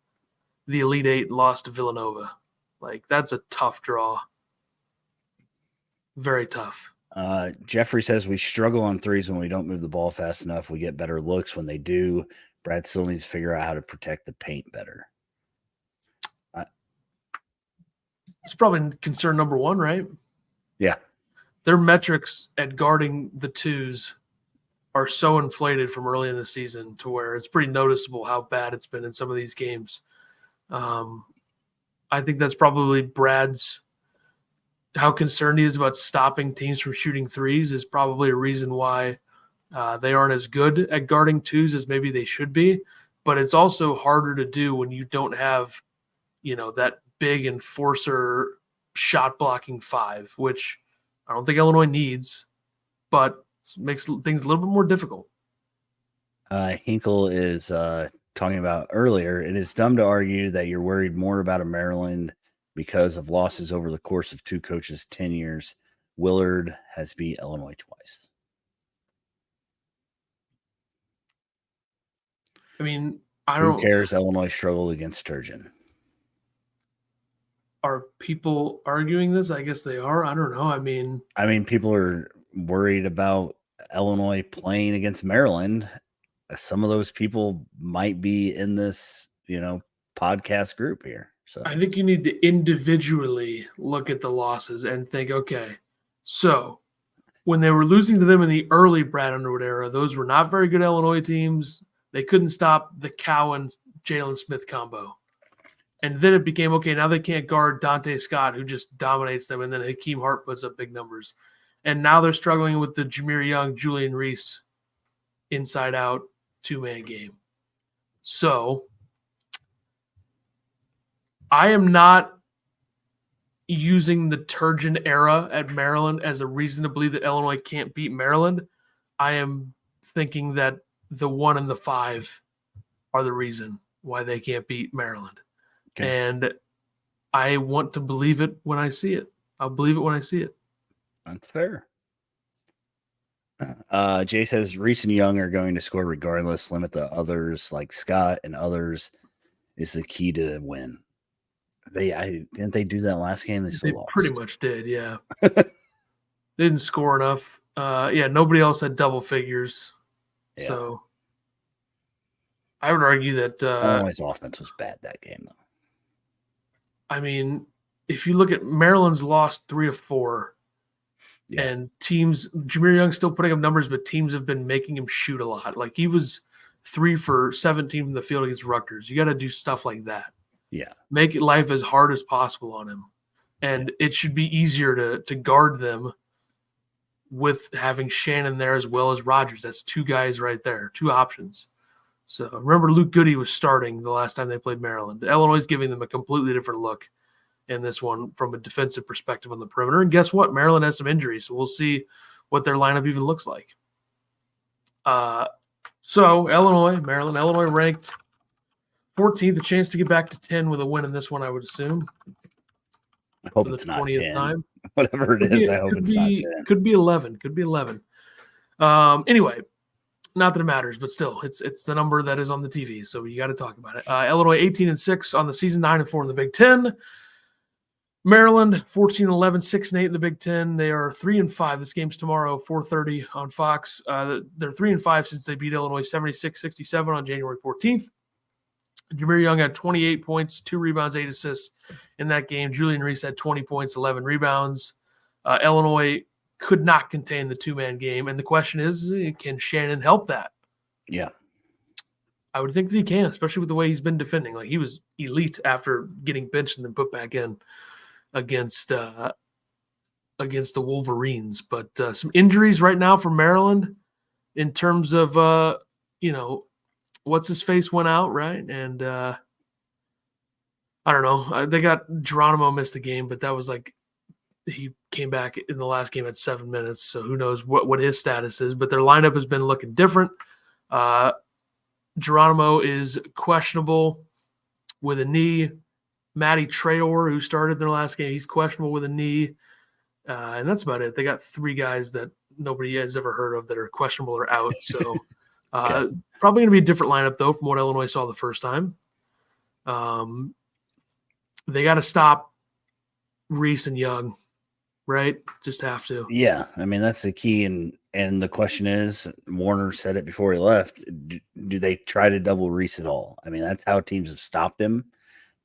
Elite 8 and lost to Villanova. That's a tough draw. Very tough. Jeffrey says we struggle on threes when we don't move the ball fast enough. We get better looks when they do. Brad still needs to figure out how to protect the paint better. It's probably concern number 1, right? Yeah. Their metrics at guarding the 2s are so inflated from early in the season to where it's pretty noticeable how bad it's been in some of these games. I think that's probably Brad's how concerned he is about stopping teams from shooting threes is probably a reason why they aren't as good at guarding 2s as maybe they should be. But it's also harder to do when you don't have, that big enforcer shot blocking 5, which I don't think Illinois needs, but makes things a little bit more difficult. Hinkle is talking about earlier. It is dumb to argue that you're worried more about a Maryland because of losses over the course of 2 coaches' 10 years. Willard has beat Illinois twice. I mean, I Who don't. cares? Illinois struggled against Sturgeon. Are people arguing this? I guess they are. I don't know. I mean, People are worried about Illinois playing against Maryland. Some of those people might be in this, podcast group here. So I think you need to individually look at the losses and think, okay, so when they were losing to them in the early Brad Underwood era, those were not very good Illinois teams. They couldn't stop the Cowan Jalen Smith combo. And then it became, okay, now they can't guard Dante Scott, who just dominates them, and then Hakeem Hart puts up big numbers. And now they're struggling with the Jameer Young, Julian Reese inside-out two-man game. So I am not using the Turgeon era at Maryland as a reason to believe that Illinois can't beat Maryland. I am thinking that the 1 and the 5 are the reason why they can't beat Maryland. Okay. And I want to believe it when I see it. I'll believe it when I see it. That's fair. Jay says Reese and Young are going to score regardless. Limit the others like Scott and others is the key to win. Didn't they do that last game? They lost. Pretty much did, yeah. They didn't score enough. Nobody else had double figures. Yeah. So I would argue that Illinois' offense was bad that game, though. I mean, if you look at Maryland's lost 3 of 4, and teams, Jameer Young's still putting up numbers, but teams have been making him shoot a lot. Like he was 3 for 17 from the field against Rutgers. You got to do stuff like that. Yeah. Make life as hard as possible on him. And it should be easier to guard them with having Shannon there as well as Rogers. That's 2 guys right there, 2 options. So remember Luke Goody was starting the last time they played Maryland. Illinois is giving them a completely different look in this one from a defensive perspective on the perimeter. And guess what? Maryland has some injuries, so we'll see what their lineup even looks like. So Illinois ranked 14th, a chance to get back to 10 with a win in this one, I would assume. I hope it's not 10. Time. Whatever it is, I hope it's not 10. Could be 11. Could be 11. Anyway, not that it matters, but still, it's the number that is on the TV, so you got to talk about it. Illinois 18-6 on the season, 9-4 in the Big Ten. Maryland 14-11, 6-8 in the Big Ten. They are 3-5. This game's tomorrow, 4:30 on Fox. They're 3-5 since they beat Illinois 76-67 on January 14th. Jameer Young had 28 points, 2 rebounds, 8 assists in that game. Julian Reese had 20 points, 11 rebounds. Illinois could not contain the 2-man game. And the question is, can Shannon help that? Yeah. I would think that he can, especially with the way he's been defending. Like he was elite after getting benched and then put back in against the Wolverines. But some injuries right now for Maryland in terms of, what's his face went out, right? And I don't know. They got Geronimo missed a game, but that was like he came back in the last game at 7 minutes. So who knows what his status is, but their lineup has been looking different. Geronimo is questionable with a knee. Matty Traore, who started their last game, he's questionable with a knee. And that's about it. They got 3 guys that nobody has ever heard of that are questionable or out. So okay. Probably going to be a different lineup, though, from what Illinois saw the first time. They got to stop Reese and Young, right? Just have to. Yeah, that's the key. And the question is, Warner said it before he left, do they try to double Reese at all? That's how teams have stopped him.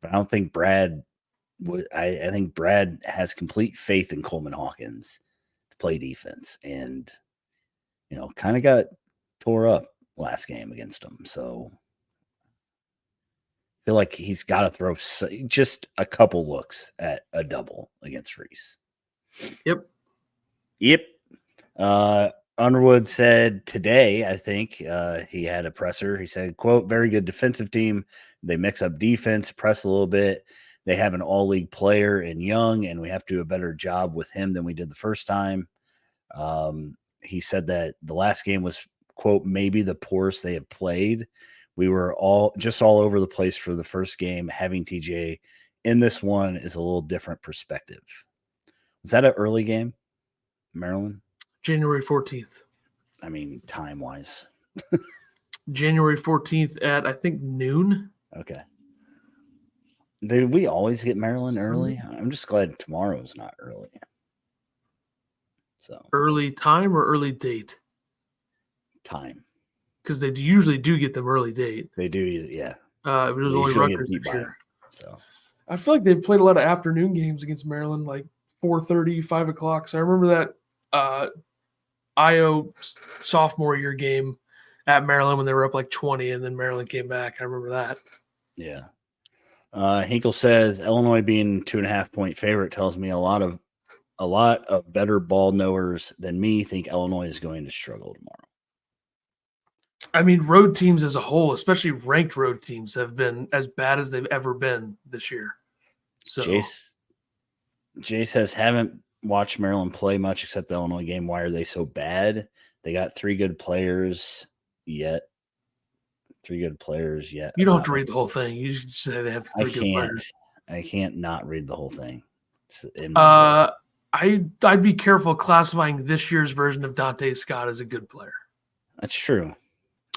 But I don't think Brad would. I think Brad has complete faith in Coleman Hawkins to play defense, and kind of got tore up last game against them. So I feel like he's got to throw just a couple looks at a double against Reese. Yep. Underwood said today, I think he had a presser. He said, quote, very good defensive team. They mix up defense, press a little bit. They have an all-league player in Young, and we have to do a better job with him than we did the first time. He said that the last game was, quote, maybe the poorest they have played. We were all over the place for the first game. Having TJ in this one is a little different perspective. Was that an early game, Maryland? January 14th. Time-wise. January 14th at, I think, noon. Okay. Do we always get Maryland early? I'm just glad tomorrow's not early. So Early time or early date? time. Because they usually do get them early date. They do, yeah. It was They only usually get Rutgers beat this by year. So I feel like they've played a lot of afternoon games against Maryland, like 4:30, 5 o'clock. So I remember that IO sophomore year game at Maryland when they were up like 20, and then Maryland came back. I remember that. yeah. Hinkle says Illinois being 2.5-point favorite tells me a lot of better ball knowers than me think Illinois is going to struggle tomorrow. I mean, road teams as a whole, especially ranked road teams, have been as bad as they've ever been this year. So Jay says haven't watched Maryland play much except the Illinois game. Why are they so bad? They got 3 good players yet. 3 good players yet. You don't have to read the whole thing. You just say they have 3 good players. I can't not read the whole thing. I'd be careful classifying this year's version of Dante Scott as a good player. That's true.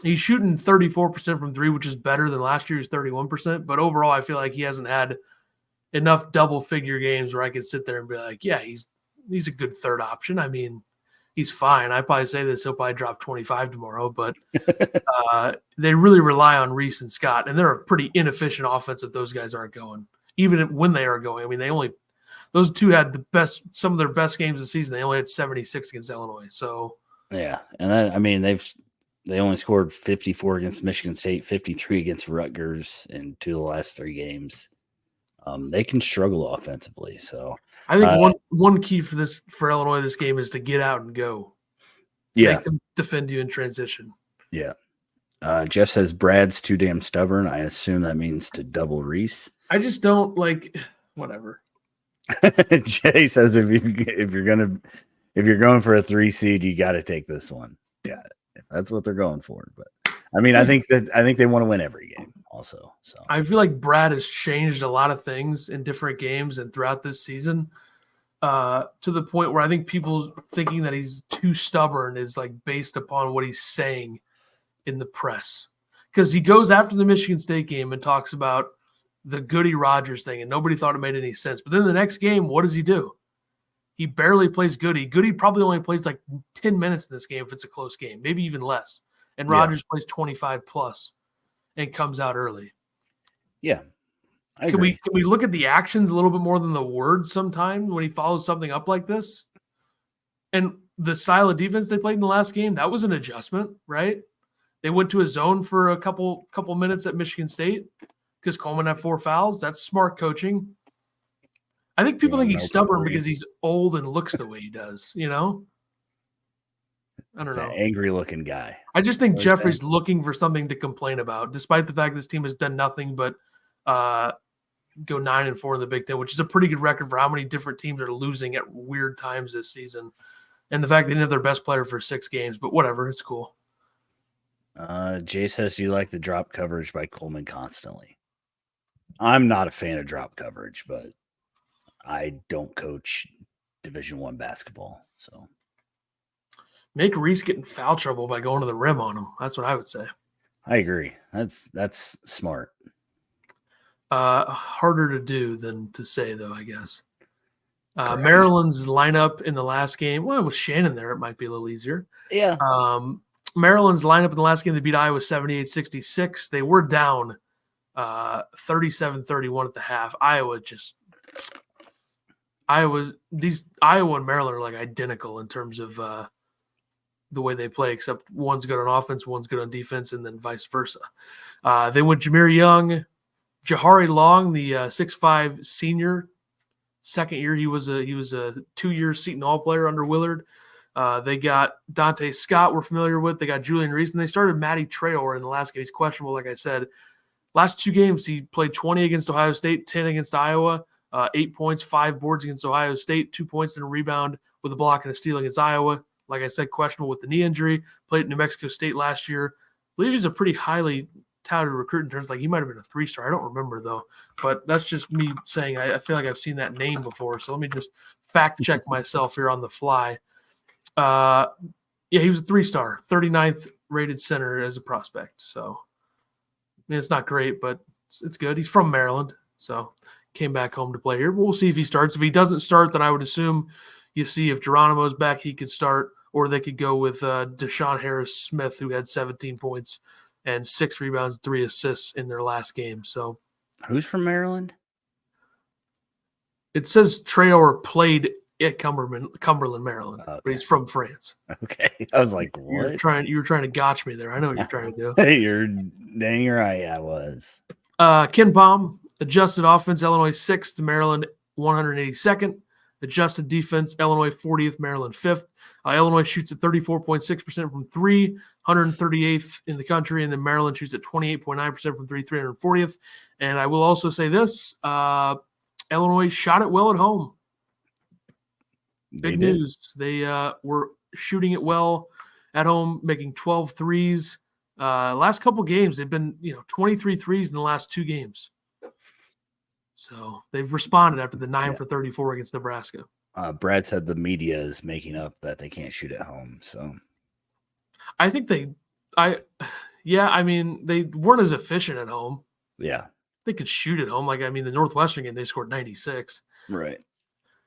He's shooting 34% from 3, which is better than last year's 31%. But overall, I feel like he hasn't had enough double-figure games where I could sit there and be like, yeah, he's a good third option. I mean, he's fine. I probably say this, he'll probably drop 25 tomorrow. But they really rely on Reese and Scott, and they're a pretty inefficient offense if those guys aren't going. Even when they are going, I mean, those two had some of their best games of the season. They only had 76 against Illinois. So yeah, and they only scored 54 against Michigan State, 53 against Rutgers in 2 of the last 3 games. They can struggle offensively. So I think one key for Illinois this game is to get out and go. Yeah, make them defend you in transition. Yeah. Jeff says Brad's too damn stubborn. I assume that means to double Reese. I just don't like whatever. Jay says if you're going for a 3 seed, you got to take this one. Yeah, that's what they're going for. But I mean, I think they want to win every game also. So I feel like Brad has changed a lot of things in different games and throughout this season, to the point where I think people thinking that he's too stubborn is like based upon what he's saying in the press. Because he goes after the Michigan State game and talks about the Goody Rogers thing, and nobody thought it made any sense. But then the next game, what does he do? He barely plays Goody. Goody probably only plays like 10 minutes in this game if it's a close game, maybe even less. And Rogers plays 25 plus and comes out early. Yeah. Can we look at the actions a little bit more than the words sometimes when he follows something up like this? And the style of defense they played in the last game, that was an adjustment, right? They went to a zone for a couple minutes at Michigan State because Coleman had 4 fouls. That's smart coaching. I think people think he's stubborn because he's old and looks the way he does, I don't know. An angry-looking guy. I just think Jeffrey's looking for something to complain about, despite the fact this team has done nothing but go 9-4 in the Big Ten, which is a pretty good record for how many different teams are losing at weird times this season. And the fact they didn't have their best player for 6 games, but whatever, it's cool. Jay says you like the drop coverage by Coleman constantly. I'm not a fan of drop coverage, but I don't coach Division I basketball, so make Reese get in foul trouble by going to the rim on him. That's what I would say. I agree. That's smart. Harder to do than to say, though, I guess. Maryland's lineup in the last game. Well, with Shannon there, it might be a little easier. Yeah. Maryland's lineup in the last game, they beat Iowa 78-66. They were down 37-31 at the half. Iowa and Maryland are like identical in terms of the way they play, except one's good on offense, one's good on defense, and then vice versa. They went Jameer Young, Jahari Long, the 6'5" senior. Second year, he was a 2-year Seton Hall player under Willard. They got Dante Scott, we're familiar with. They got Julian Reese, and they started Matty Traore in the last game. He's questionable, like I said. Last 2 games, he played 20 against Ohio State, 10 against Iowa, 8 points, 5 boards against Ohio State, 2 points and a rebound with a block and a steal against Iowa. Like I said, questionable with the knee injury. Played at New Mexico State last year. I believe he's a pretty highly touted recruit in terms of, like, he might have been a 3-star. I don't remember, though. But that's just me saying I feel like I've seen that name before. So let me just fact check myself here on the fly. He was a 3-star, 39th rated center as a prospect. So, I mean, it's not great, but it's good. He's from Maryland, so came back home to play here. We'll see if he starts. If he doesn't start, then I would assume you see if Geronimo's back, he could start, or they could go with Deshaun Harris-Smith, who had 17 points and 6 rebounds, 3 assists in their last game. So, who's from Maryland? it says Traore played at Cumberland, Maryland, Okay. but he's from France. Okay, I was like, what? You were trying to gotch me there. I know what you're trying to do. You're dang right, I was. Ken Palm, adjusted offense, Illinois 6th, Maryland 182nd. Adjusted defense, Illinois 40th, Maryland 5th. Illinois shoots at 34.6% from 3, 138th in the country, and then Maryland shoots at 28.9% from 3, 340th. And I will also say this, Illinois shot it well at home. Big news. They were shooting it well at home, making 12 threes. Last couple games, they've been 23 threes in the last 2 games. So they've responded after the 9 for 34 against Nebraska. Brad said the media is making up that they can't shoot at home. So I think they weren't as efficient at home. Yeah. They could shoot at home. The Northwestern game, they scored 96. Right.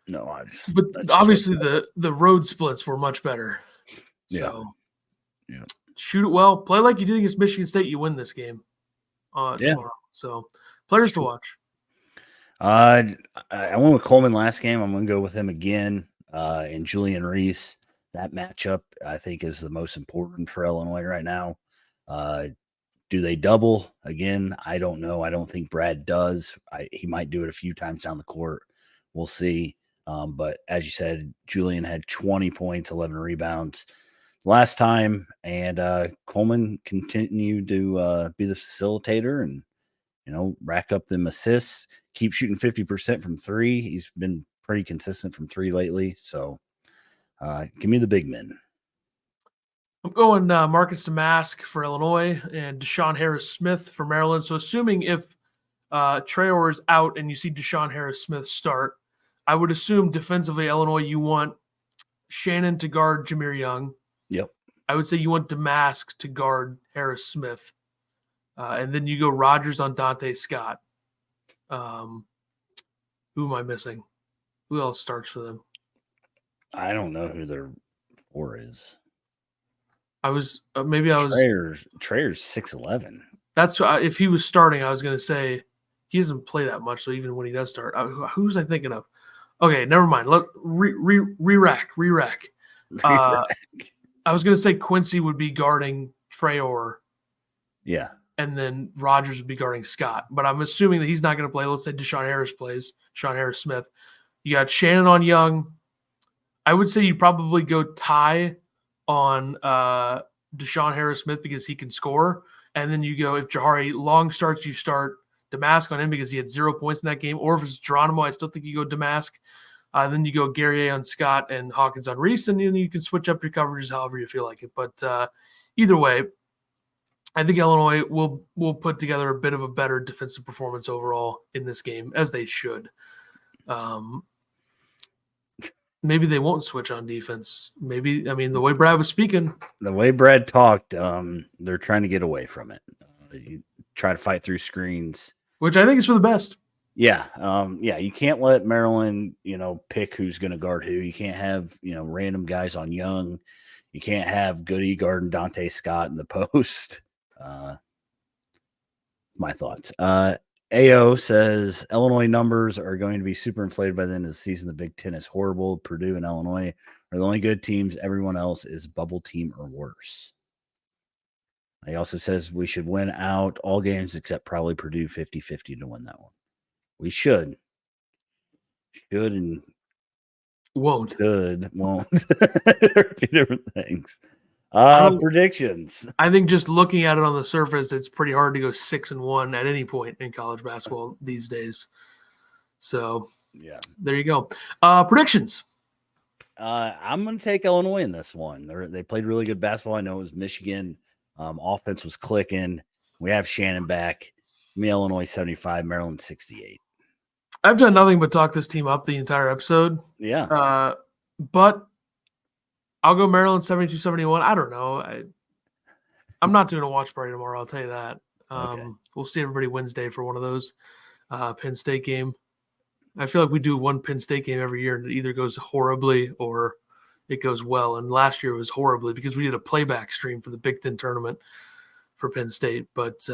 No, but obviously the road splits were much better. So shoot it well. Play like you did against Michigan State. You win this game tomorrow. So players to watch. I went with Coleman last game. I'm going to go with him again. And Julian Reese. That matchup, I think, is the most important for Illinois right now. Do they double again? I don't know. I don't think Brad does. He might do it a few times down the court. We'll see. But as you said, Julian had 20 points, 11 rebounds last time, and Coleman continued to be the facilitator and rack up them assists. Keep shooting 50% from 3. He's been pretty consistent from 3 lately. So give me the big men. I'm going Marcus Damask for Illinois and Deshaun Harris-Smith for Maryland. So assuming if Traore is out and you see Deshaun Harris-Smith start, I would assume defensively Illinois you want Shannon to guard Jameer Young. Yep. I would say you want Damask to guard Harris-Smith. And then you go Rogers on Dante Scott. Who am I missing? Who else starts for them? I don't know who their 4 is. Traor's 6'11". That's if he was starting, I was going to say he doesn't play that much. So even when he does start, who's I thinking of? Okay, never mind. Let re-rack. I was going to say Quincy would be guarding Traore. Yeah. And then Rogers would be guarding Scott. But I'm assuming that he's not going to play. Let's say Deshaun Harris plays, Deshaun Harris-Smith. You got Shannon on Young. I would say you probably go Ty on Deshaun Harris-Smith because he can score. And then you go, if Jahari Long starts, you start Damask on him because he had 0 points in that game. Or if it's Geronimo, I still think you go Damask. Then you go Guerrier on Scott and Hawkins on Reese, and then you can switch up your coverages however you feel like it. But either way, I think Illinois will put together a bit of a better defensive performance overall in this game, as they should. Maybe they won't switch on defense. Maybe, the way Brad was speaking. The way Brad talked, they're trying to get away from it. You try to fight through screens. Which I think is for the best. Yeah. You can't let Maryland, pick who's going to guard who. You can't have, random guys on Young. You can't have Goody guarding Dante Scott in the post. My thoughts. AO says Illinois numbers are going to be super inflated by the end of the season. The Big Ten is horrible. Purdue and Illinois are the only good teams. Everyone else is bubble team or worse. He also says we should win out all games except probably Purdue 50-50 to win that one. We should. Should and won't. Should, won't. They're 2 different things. Predictions. I think just looking at it on the surface, it's pretty hard to go 6-1 at any point in college basketball these days. So yeah, there you go. Predictions. I'm going to take Illinois in this one. They played really good basketball. I know it was Michigan. Offense was clicking. We have Shannon back. Me, Illinois 75, Maryland 68. I've done nothing but talk this team up the entire episode. Yeah. But I'll go Maryland 72-71. I don't know. I'm not doing a watch party tomorrow. I'll tell you that. Okay. We'll see everybody Wednesday for one of those Penn State game. I feel like we do one Penn State game every year, and it either goes horribly or it goes well. And last year it was horribly because we did a playback stream for the Big Ten tournament for Penn State. But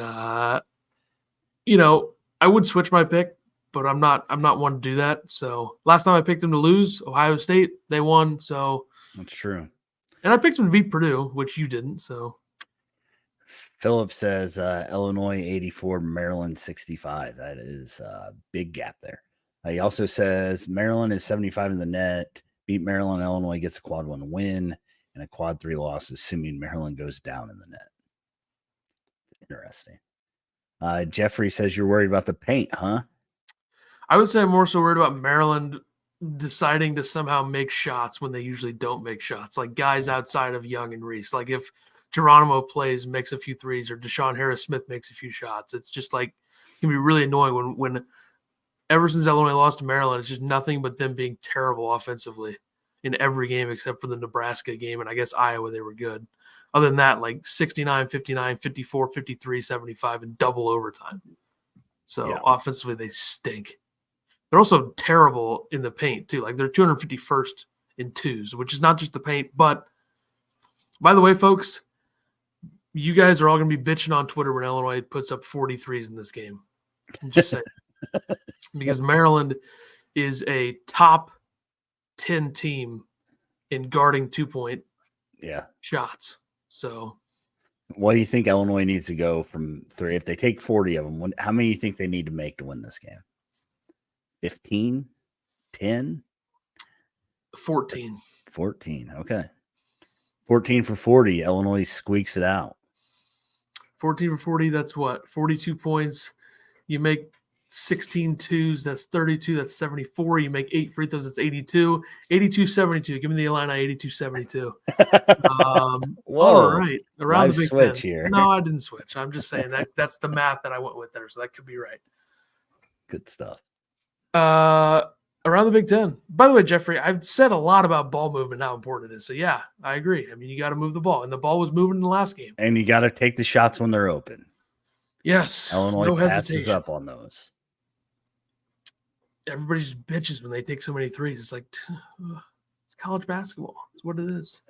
you know, I would switch my pick, but I'm not one to do that. So last time I picked them to lose, Ohio State, they won. So That's true. and I picked them to beat Purdue, which you didn't. So Philip says Illinois 84, Maryland 65. That is a big gap there. He also says Maryland is 75 in the net. Beat Maryland, Illinois gets a quad 1 win and a quad 3 loss, assuming Maryland goes down in the net. Interesting. Jeffrey says you're worried about the paint, huh? I would say I'm more so worried about Maryland deciding to somehow make shots when they usually don't make shots, like guys outside of Young and Reese. Like if Geronimo plays, makes a few threes, or Deshaun Harris-Smith makes a few shots, it's just like it can be really annoying when ever since Illinois lost to Maryland, it's just nothing but them being terrible offensively in every game except for the Nebraska game, and I guess Iowa, they were good. Other than that, like 69, 59, 54, 53, 75, and double overtime. So Yeah. offensively, they stink. They're also terrible in the paint, too. Like they're 251st in twos, which is not just the paint. But by the way, folks, you guys are all going to be bitching on Twitter when Illinois puts up 43s in this game. I'm just saying. Because Maryland is a top 10 team in guarding 2-point shots. So what do you think Illinois needs to go from 3? If they take 40 of them, how many do you think they need to make to win this game? 15? 10? 14. 14. Okay. 14 for 40. Illinois squeaks it out. 14 for 40, that's what? 42 points. You make 16 twos, that's 32, that's 74. You make 8 free throws, that's 82. 82-72. Give me the Illini 82-72. Whoa. All right. Around Live the Big switch 10. here. No, I didn't switch. I'm just saying that's the math that I went with there, so that could be right. Good stuff. Around the Big Ten. By the way, Jeffrey, I've said a lot about ball movement, how important it is. So, yeah, I agree. I mean, you got to move the ball, and the ball was moving in the last game. And you got to take the shots when they're open. Yes. Illinois no passes hesitation. up on those. Everybody just bitches when they take so many threes. It's like, it's college basketball. It's what it is.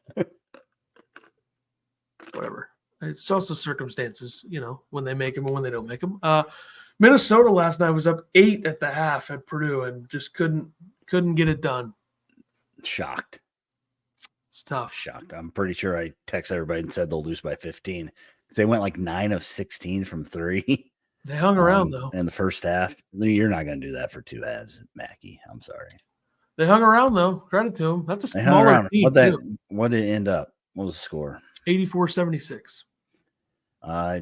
Whatever. It's also circumstances, when they make them and when they don't make them. Minnesota last night was up 8 at the half at Purdue and just couldn't get it done. Shocked. It's tough. Shocked. I'm pretty sure I texted everybody and said they'll lose by 15. They went like 9 of 16 from 3. They hung around, though. In the first half. You're not going to do that for 2 halves, Mackey. I'm sorry. They hung around, though. Credit to them. That's a smaller team, What did it end up? What was the score? 84-76.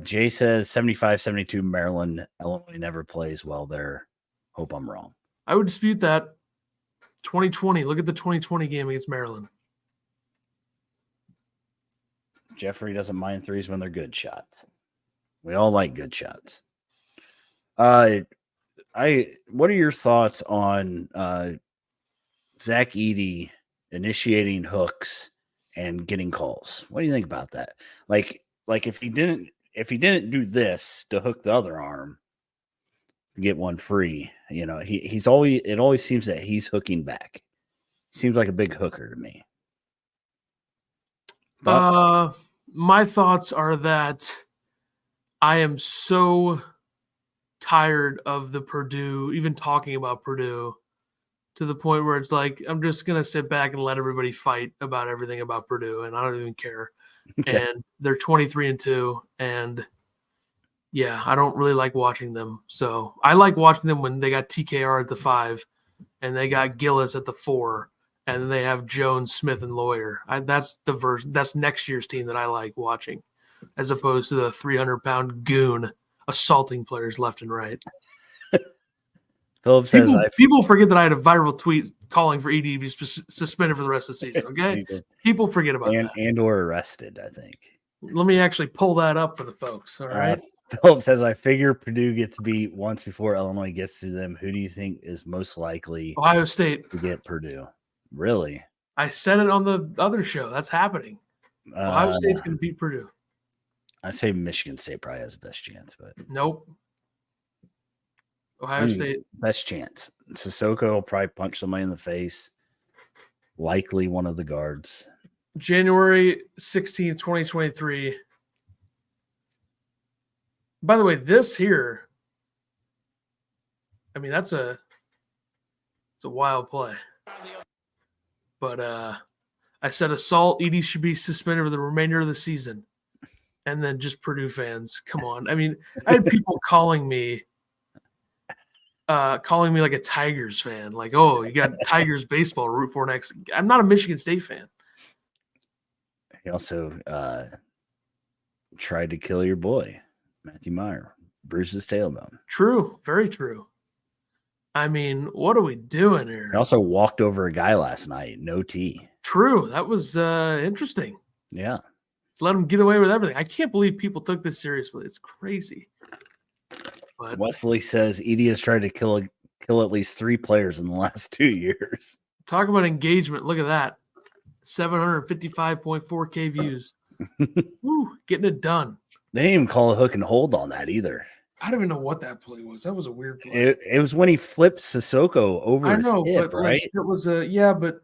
Jay says 75-72 Maryland. Illinois never plays well there. Hope I'm wrong. I would dispute that. 2020. Look at the 2020 game against Maryland. Jeffrey doesn't mind threes when they're good shots. We all like good shots. What are your thoughts on Zach Edey initiating hooks and getting calls? What do you think about that? Like if he didn't do this to hook the other arm, get one free, it always seems that he's hooking back. Seems like a big hooker to me. Thoughts? My thoughts are that I am so tired of the Purdue, even talking about Purdue, to the point where it's like, I'm just going to sit back and let everybody fight about everything about Purdue, and I don't even care. Okay. And they're 23-2, and yeah, I don't really like watching them. So I like watching them when they got TKR at the 5, and they got Gillis at the 4, and then they have Jones, Smith, and Lawyer. That's the version. That's next year's team that I like watching, as opposed to the 300-pound goon assaulting players left and right. Philip says people forget that I had a viral tweet calling for Edey to be suspended for the rest of the season. Okay, people forget about that and or arrested. I think. Let me actually pull that up for the folks. All right. Philip says, I figure Purdue gets beat once before Illinois gets to them. Who do you think is most likely? Ohio State to get Purdue. Really? I said it on the other show. That's happening. Ohio State's going to beat Purdue. I say Michigan State probably has the best chance, but Nope. Ohio State. Best chance. Sissoko will probably punch somebody in the face. Likely one of the guards. January 16th, 2023. By the way, this here, I mean, it's a wild play. But I said assault, Edie should be suspended for the remainder of the season. And then just Purdue fans, come on. I mean, I had people calling me like a Tigers fan. Like, oh, you got Tigers baseball root for next. I'm not a Michigan State fan. He also tried to kill your boy, Matthew Meyer. Bruised his tailbone. True. Very true. I mean, what are we doing here? He also walked over a guy last night. No tee. True. That was interesting. Yeah. Let him get away with everything. I can't believe people took this seriously. It's crazy. But Wesley says Edie has tried to kill at least 3 players in the last 2 years. Talk about engagement. Look at that. 755.4K views. Woo, getting it done. They didn't even call a hook and hold on that either. I don't even know what that play was. That was a weird play. It was when he flipped Sissoko over his hip, but right? Like, it was but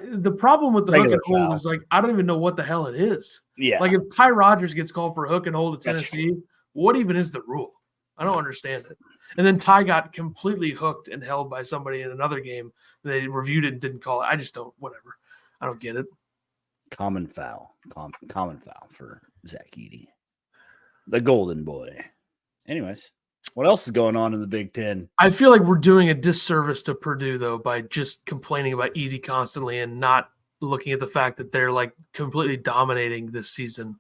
the problem with the Regular hook and hold foul. is like I don't even know what the hell it is. Yeah. Like if Ty Rodgers gets called for a hook and hold at That's Tennessee, what even is the rule? I don't understand it. And then Ty got completely hooked and held by somebody in another game. They reviewed it and didn't call it. I just don't. Whatever. I don't get it. Common foul. Common foul for Zach Edey. The golden boy. Anyways, what else is going on in the Big Ten? I feel like we're doing a disservice to Purdue, though, by just complaining about Edey constantly and not looking at the fact that they're like completely dominating this season.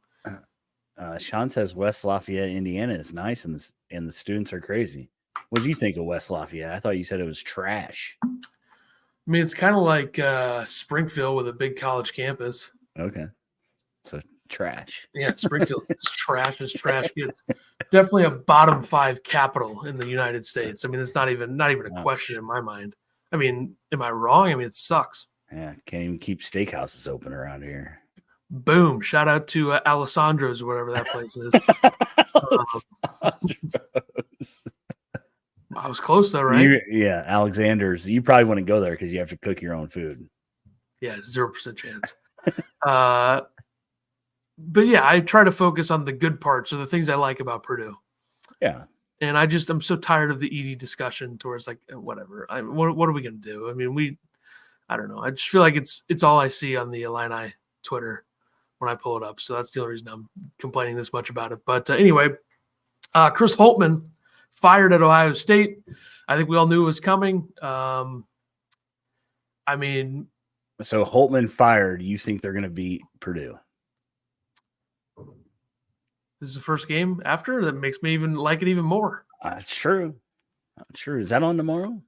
Sean says West Lafayette, Indiana is nice, and the students are crazy. What do you think of West Lafayette? I thought you said it was trash. I mean, it's kind of like Springfield with a big college campus. Okay, so trash. Yeah, Springfield's trash as trash gets. Definitely a bottom 5 capital in the United States. I mean, it's not even a question in my mind. I mean, am I wrong? I mean, it sucks. Yeah, can't even keep steakhouses open around here. Boom! Shout out to Alessandro's or whatever that place is. I was close though, right? Yeah, Alexander's. You probably wouldn't go there because you have to cook your own food. Yeah, 0% chance. But yeah, I try to focus on the good parts or the things I like about Purdue. Yeah. And I'm so tired of the Edey discussion towards like whatever. What are we gonna do? I mean, I don't know. I just feel like it's all I see on the Illini Twitter when I pull it up. So that's the only reason I'm complaining this much about it. But anyway, Chris Holtmann fired at Ohio State. I think we all knew it was coming. I mean, so Holtmann fired. You think they're going to beat Purdue? This is the first game after that makes me even like it even more. It's true. Sure. Is that on tomorrow?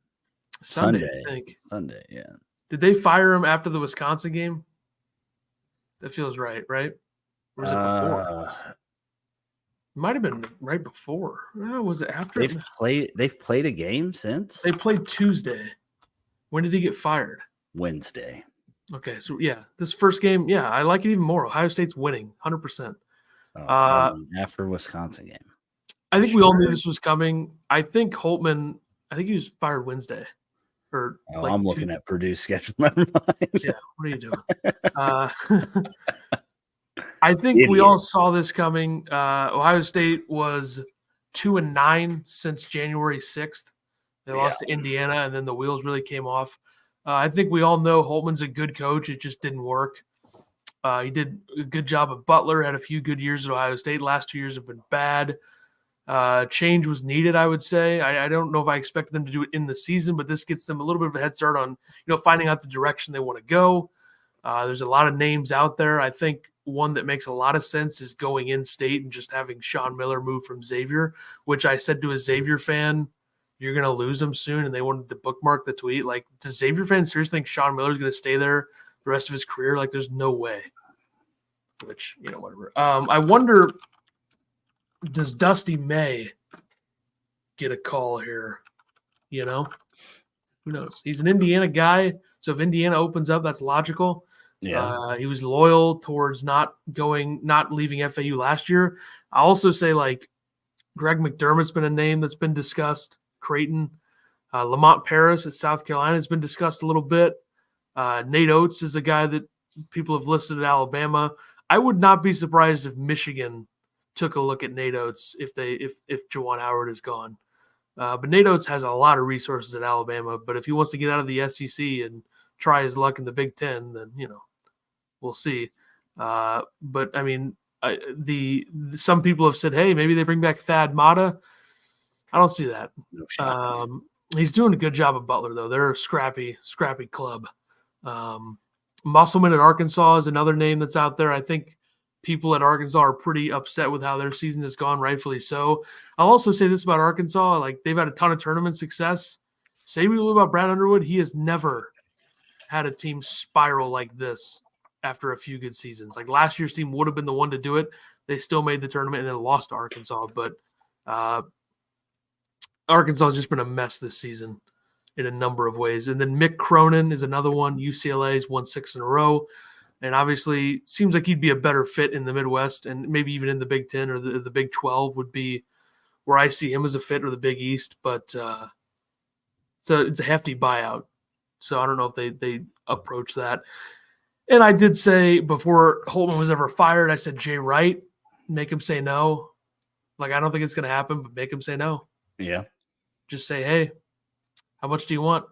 Sunday, I think. Sunday, yeah. Did they fire him after the Wisconsin game? That feels right? Or was it before? It might have been right before. Was it after? They've played a game since? They played Tuesday. When did he get fired? Wednesday. Okay, so yeah, this first game, yeah, I like it even more. Ohio State's winning, 100%. After Wisconsin game. I think we all knew this was coming. I think Holtmann, he was fired Wednesday. I'm looking at Purdue's schedule. Never mind. Yeah, what are you doing? I think we all saw this coming. Ohio State was 2-9 since January 6th. They lost to Indiana, and then the wheels really came off. I think we all know Holtmann's a good coach. It just didn't work. He did a good job at Butler, had a few good years at Ohio State. Last 2 years have been bad. Change was needed, I would say. I don't know if I expected them to do it in the season, but this gets them a little bit of a head start on, finding out the direction they want to go. There's a lot of names out there. I think one that makes a lot of sense is going in state and just having Sean Miller move from Xavier, which I said to a Xavier fan, you're going to lose him soon. And they wanted to bookmark the tweet. Like, does Xavier fans seriously think Sean Miller is going to stay there the rest of his career? Like, there's no way. Which, whatever. I wonder, does Dusty May get a call here? Who knows? He's an Indiana guy. So if Indiana opens up, that's logical. Yeah. He was loyal towards not leaving FAU last year. I also say like Greg McDermott's been a name that's been discussed. Creighton, Lamont Paris at South Carolina has been discussed a little bit. Nate Oates is a guy that people have listed at Alabama. I would not be surprised if Michigan took a look at Nate Oates if Juwan Howard is gone. But Nate Oates has a lot of resources at Alabama. But if he wants to get out of the SEC and try his luck in the Big Ten, then we'll see. But I mean, some people have said, hey, maybe they bring back Thad Matta. I don't see that. No shot. He's doing a good job at Butler, though. They're a scrappy club. Musselman at Arkansas is another name that's out there. I think people at Arkansas are pretty upset with how their season has gone, rightfully so. I'll also say this about Arkansas. Like, they've had a ton of tournament success. Say we will about Brad Underwood, he has never had a team spiral like this after a few good seasons. Like, last year's team would have been the one to do it. They still made the tournament and then lost to Arkansas. But Arkansas has just been a mess this season in a number of ways. And then Mick Cronin is another one. UCLA's won 6 in a row. And obviously seems like he'd be a better fit in the Midwest and maybe even in the Big 10 or the Big 12 would be where I see him as a fit, or the Big East. But it's a hefty buyout. So I don't know if they approach that. And I did say before Holtman was ever fired, I said Jay Wright, make him say no. Like, I don't think it's going to happen, but make him say no. Yeah. Just say, hey, how much do you want?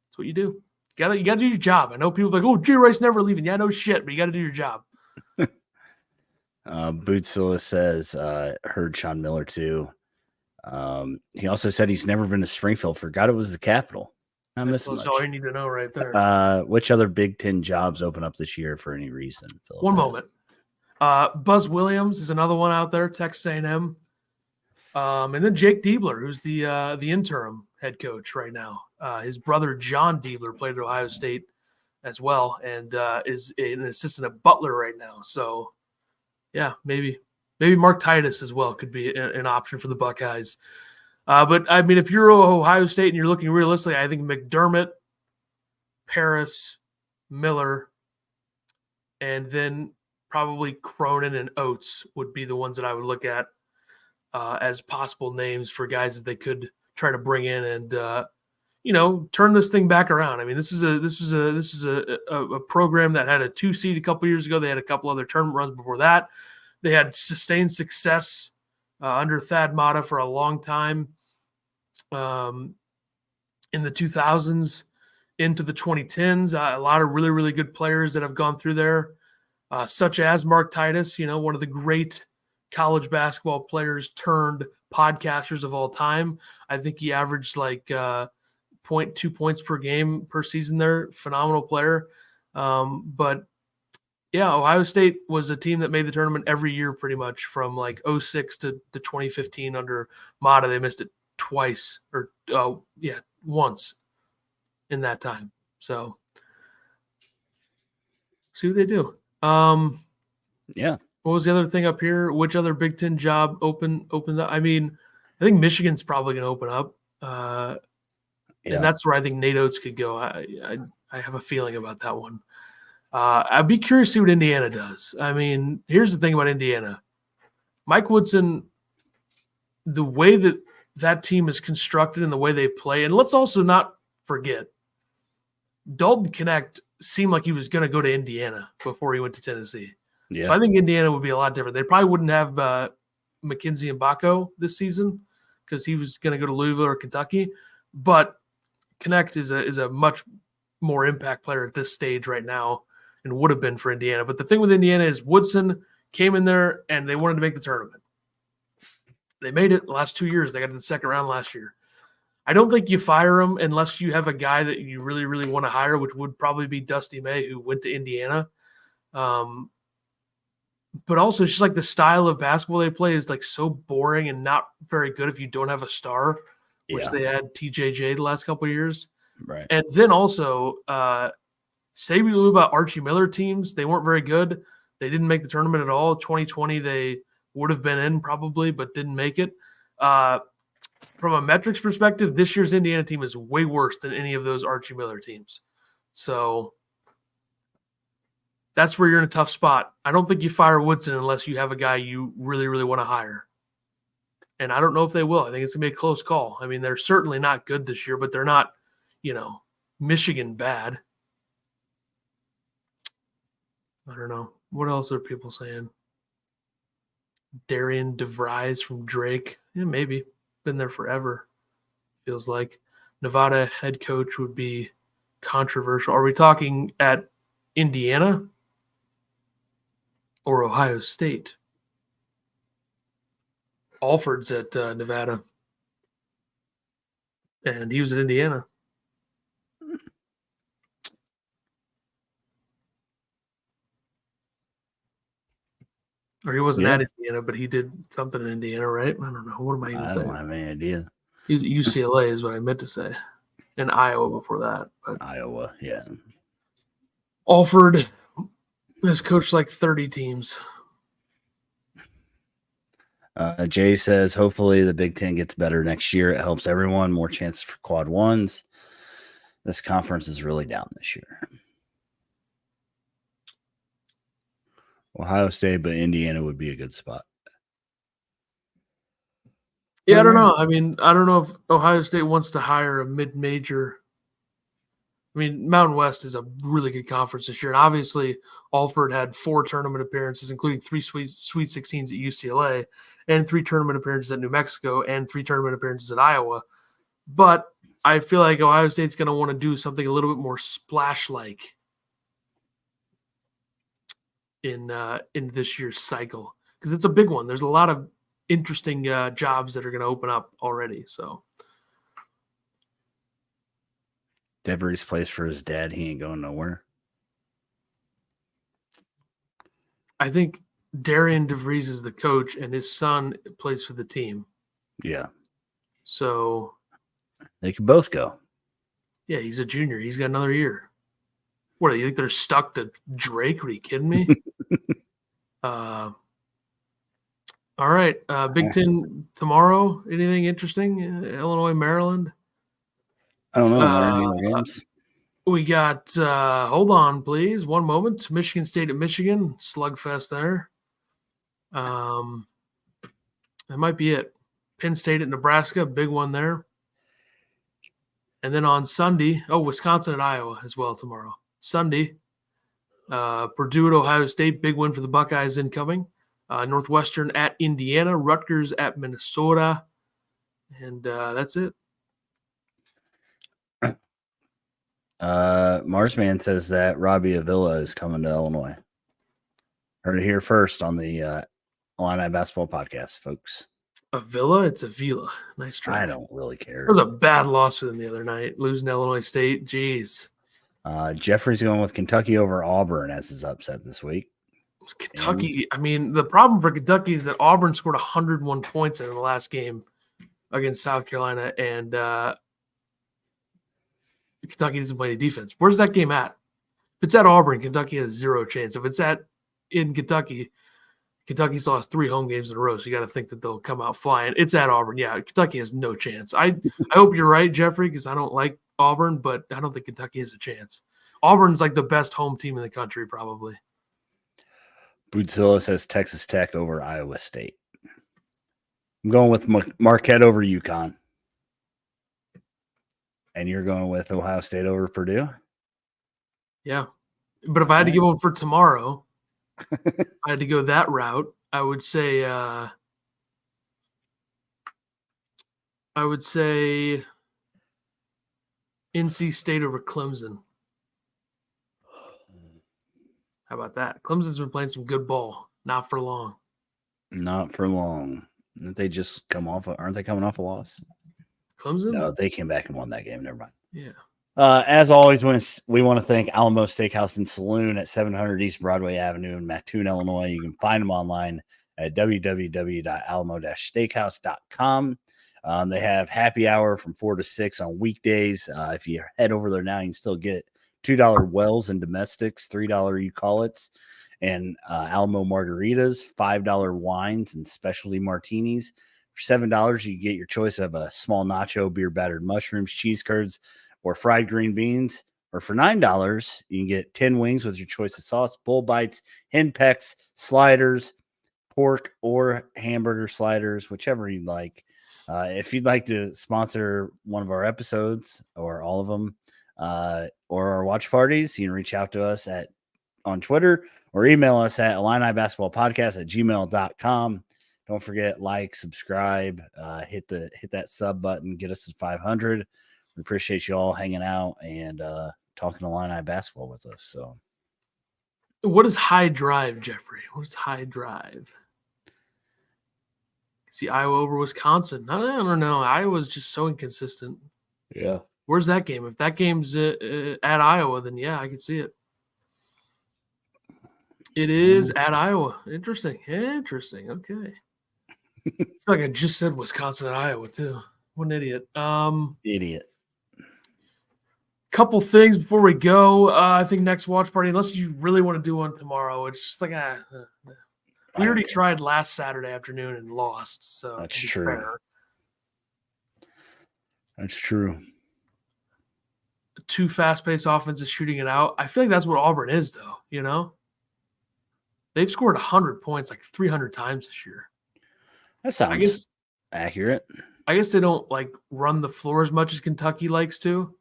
That's what you do. You gotta do your job. I know people are like, oh, Jay Wright's never leaving. Yeah, no shit, but you got to do your job. Bootsilla says, heard Sean Miller too. He also said he's never been to Springfield. Forgot it was the capital. That's all you need to know right there. Which other Big Ten jobs open up this year for any reason? Phillip? One moment. Buzz Williams is another one out there, Texas A&M. And then Jake Diebler, who's the interim head coach right now. His brother John Diebler played at Ohio State as well, and is an assistant at Butler right now. So, yeah, maybe Mark Titus as well could be an option for the Buckeyes. But I mean, if you're Ohio State and you're looking realistically, I think McDermott, Paris, Miller, and then probably Cronin and Oates would be the ones that I would look at as possible names for guys that they could try to bring in and turn this thing back around. I mean, this is a program that had a 2 seed a couple years ago. They had a couple other tournament runs before that. They had sustained success under Thad Matta for a long time in the 2000s into the 2010s. A lot of really, really good players that have gone through there, such as Mark Titus, one of the great college basketball players turned podcasters of all time. I think he averaged like 0.2 points per game per season there. Phenomenal player. But yeah, Ohio State was a team that made the tournament every year pretty much from like 06 to 2015 under Matta. They missed it twice or once in that time. So see what they do. Yeah. What was the other thing up here? Which other Big Ten job opened up? I mean, I think Michigan's probably going to open up. And that's where I think Nate Oates could go. I have a feeling about that one. I'd be curious to see what Indiana does. I mean, here's the thing about Indiana. Mike Woodson, the way that team is constructed and the way they play, and let's also not forget, Dalton Knecht seemed like he was going to go to Indiana before he went to Tennessee. Yeah. So I think Indiana would be a lot different. They probably wouldn't have Mackenzie Mbako this season because he was going to go to Louisville or Kentucky. But Knecht is a much more impact player at this stage right now and would have been for Indiana. But the thing with Indiana is Woodson came in there and they wanted to make the tournament. They made it the last 2 years. They got to the second round last year. I don't think you fire him unless you have a guy that you really, really want to hire, which would probably be Dusty May, who went to Indiana. But also, it's just like the style of basketball they play is like so boring and not very good if you don't have a star, which they had TJJ the last couple of years. Right. And then also, say we knew about Archie Miller teams. They weren't very good. They didn't make the tournament at all. 2020, they would have been in probably, but didn't make it. From a metrics perspective, this year's Indiana team is way worse than any of those Archie Miller teams. So that's where you're in a tough spot. I don't think you fire Woodson unless you have a guy you really, really want to hire. And I don't know if they will. I think it's going to be a close call. I mean, they're certainly not good this year, but they're not, Michigan bad. I don't know. What else are people saying? Darian DeVries from Drake. Yeah, maybe. Been there forever, feels like. Nevada head coach would be controversial. Are we talking at Indiana or Ohio State? Alford's at Nevada, and he was at Indiana. Or he wasn't at Indiana, but he did something in Indiana, right? I don't know. What am I going to say? I don't have any idea. He was at UCLA is what I meant to say. And Iowa before that. But Iowa, yeah. Alford has coached like 30 teams. Jay says, hopefully the Big Ten gets better next year. It helps everyone. More chances for quad ones. This conference is really down this year. Ohio State, but Indiana would be a good spot. Yeah, I don't know. I mean, I don't know if Ohio State wants to hire a mid-major. I mean, Mountain West is a really good conference this year. And obviously, Alford had 4 tournament appearances, including 3 Sweet 16s at UCLA and 3 tournament appearances at New Mexico and 3 tournament appearances at Iowa. But I feel like Ohio State's going to want to do something a little bit more splash-like in this year's cycle, because it's a big one. There's a lot of interesting jobs that are going to open up already. So DeVries plays for his dad. He ain't going nowhere. I think Darian DeVries is the coach, and his son plays for the team. Yeah. So they could both go. Yeah, he's a junior. He's got another year. What, do you think they're stuck to Drake? Are you kidding me? All right. Big Ten tomorrow. Anything interesting? Illinois, Maryland? I don't know. Any other games? We got, hold on, please. One moment. Michigan State at Michigan. Slugfest there. That might be it. Penn State at Nebraska. Big one there. And then on Sunday, Wisconsin at Iowa as well tomorrow. Sunday, Purdue at Ohio State. Big win for the Buckeyes incoming. Northwestern at Indiana. Rutgers at Minnesota. And that's it. Marsman says that Robbie Avila is coming to Illinois. Heard it here first on the Illini Basketball Podcast, folks. Avila? It's Avila. Nice try. I don't really care. It was a bad loss for them the other night, losing to Illinois State. Jeez. Jeffrey's going with Kentucky over Auburn as his upset this week. Kentucky. I mean, the problem for Kentucky is that Auburn scored 101 points in the last game against South Carolina, and Kentucky doesn't play any defense. Where's that game at? If it's at Auburn, Kentucky has 0 chance. If it's in Kentucky, Kentucky's lost 3 home games in a row, so you got to think that they'll come out flying. It's at Auburn. Yeah, Kentucky has no chance. I hope you're right, Jeffrey, because I don't like Auburn, but I don't think Kentucky has a chance. Auburn's like the best home team in the country, probably. Bootzilla says Texas Tech over Iowa State. I'm going with Marquette over UConn. And you're going with Ohio State over Purdue? Yeah. But if I had to give one for tomorrow, I had to go that route, I would say NC State over Clemson. How about that? Clemson's been playing some good ball. Not for long. Not for long. Didn't they just come off? Aren't they coming off a loss? Clemson? No, they came back and won that game. Never mind. Yeah. As always, we want to thank Alamo Steakhouse and Saloon at 700 East Broadway Avenue in Mattoon, Illinois. You can find them online at www.alamo-steakhouse.com. They have happy hour from 4 to 6 on weekdays. If you head over there now, you can still get $2 Wells and domestics, $3 you call it, and Alamo margaritas, $5 wines and specialty martinis. For $7, you get your choice of a small nacho, beer battered mushrooms, cheese curds, or fried green beans. or for $9, you can get 10 wings with your choice of sauce, bull bites, hen pecks, sliders, pork or hamburger sliders, whichever you'd like. If you'd like to sponsor one of our episodes or all of them, or our watch parties, you can reach out to us on Twitter or email us at IlliniBasketballPodcast@gmail.com. Don't forget, like, subscribe, hit that sub button, get us to 500. We appreciate you all hanging out and talking Illini basketball with us. So, what is high drive, Jeffrey? What is high drive? See, Iowa over Wisconsin. I don't know. Iowa's just so inconsistent. Yeah. Where's that game? If that game's at Iowa, then yeah, I can see it. It is at Iowa. Interesting. Okay. I feel like I just said Wisconsin and Iowa too. What an idiot. Idiot. Couple things before we go. I think next watch party, unless you really want to do one tomorrow, it's just like we already tried last Saturday afternoon and lost. So that's true. Fair. That's true. 2 fast-paced offenses shooting it out. I feel like that's what Auburn is, though. You know, they've scored 100 points like 300 times this year. That sounds accurate. I guess they don't like run the floor as much as Kentucky likes to,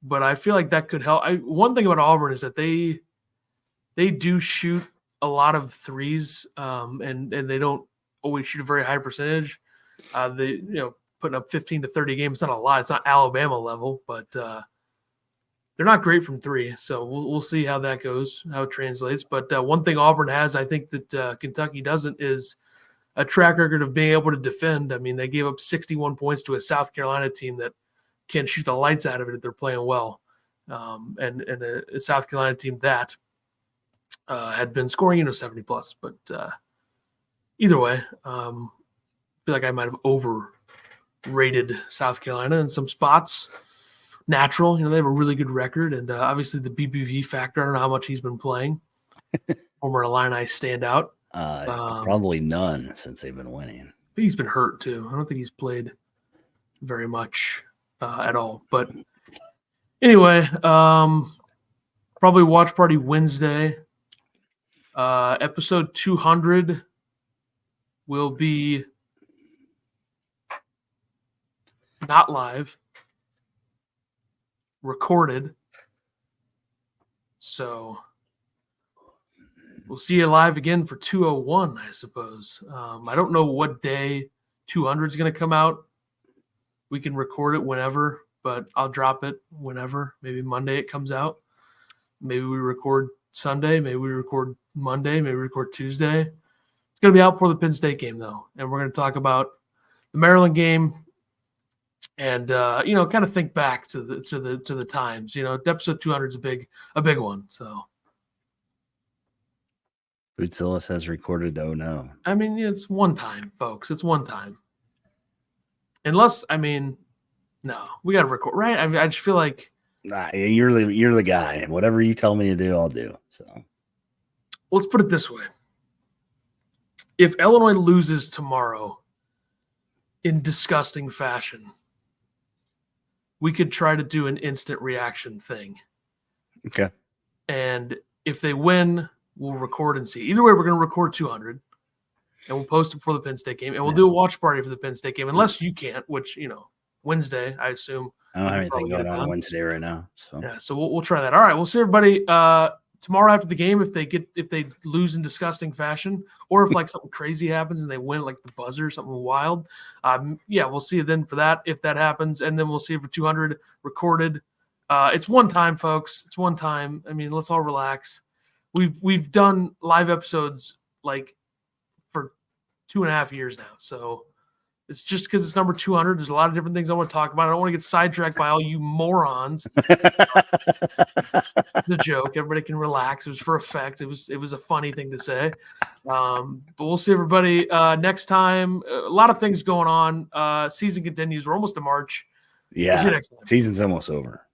but I feel like that could help. One thing about Auburn is that they do shoot a lot of threes, and they don't always shoot a very high percentage. They putting up 15 to 30 games. It's not a lot. It's not Alabama level, but they're not great from 3. So we'll see how that goes, how it translates. But one thing Auburn has, I think that Kentucky doesn't, is a track record of being able to defend. I mean, they gave up 61 points to a South Carolina team that can shoot the lights out of it if they're playing well, and a South Carolina team that had been scoring 70 plus. But either way, I feel like I might have overrated South Carolina in some spots. Natural, they have a really good record, and obviously the BBV factor. I don't know how much he's been playing. Former Illini standout. Probably none since they've been winning. I think he's been hurt too. I don't think he's played very much at all. But anyway, probably watch party Wednesday. Episode 200 will be not live, recorded. So we'll see you live again for 201, I suppose. I don't know what day 200 is going to come out. We can record it whenever, but I'll drop it whenever. Maybe Monday it comes out. Maybe we record Sunday. Maybe we record Monday. Maybe we record Tuesday. It's going to be out for the Penn State game, though. And we're going to talk about the Maryland game and, kind of think back to the times. Episode 200 is a big one. So. Bootsillis has recorded. Oh no! I mean, it's one time, folks. It's one time. Unless, no, we got to record, right? I just feel like you're the guy. Whatever you tell me to do, I'll do. So let's put it this way: if Illinois loses tomorrow in disgusting fashion, we could try to do an instant reaction thing. Okay. And if they win, we'll record and see. Either way, we're going to record 200, and we'll post it for the Penn State game, and we'll do a watch party for the Penn State game, unless you can't, which, Wednesday, I assume. I don't have anything going on Wednesday right now. So yeah, so we'll try that. All right, we'll see everybody tomorrow after the game if they lose in disgusting fashion, or if like something crazy happens and they win like the buzzer, something wild. We'll see you then for that if that happens, and then we'll see you for 200 recorded. It's one time, folks. It's one time. Let's all relax. We've done live episodes like for 2.5 years now, so it's just because it's number 200. There's a lot of different things I want to talk about. I don't want to get sidetracked by all you morons. It's a joke. Everybody can relax. It was for effect. It was a funny thing to say. But we'll see everybody next time. A lot of things going on. Season continues. We're almost to March. Yeah, season's almost over.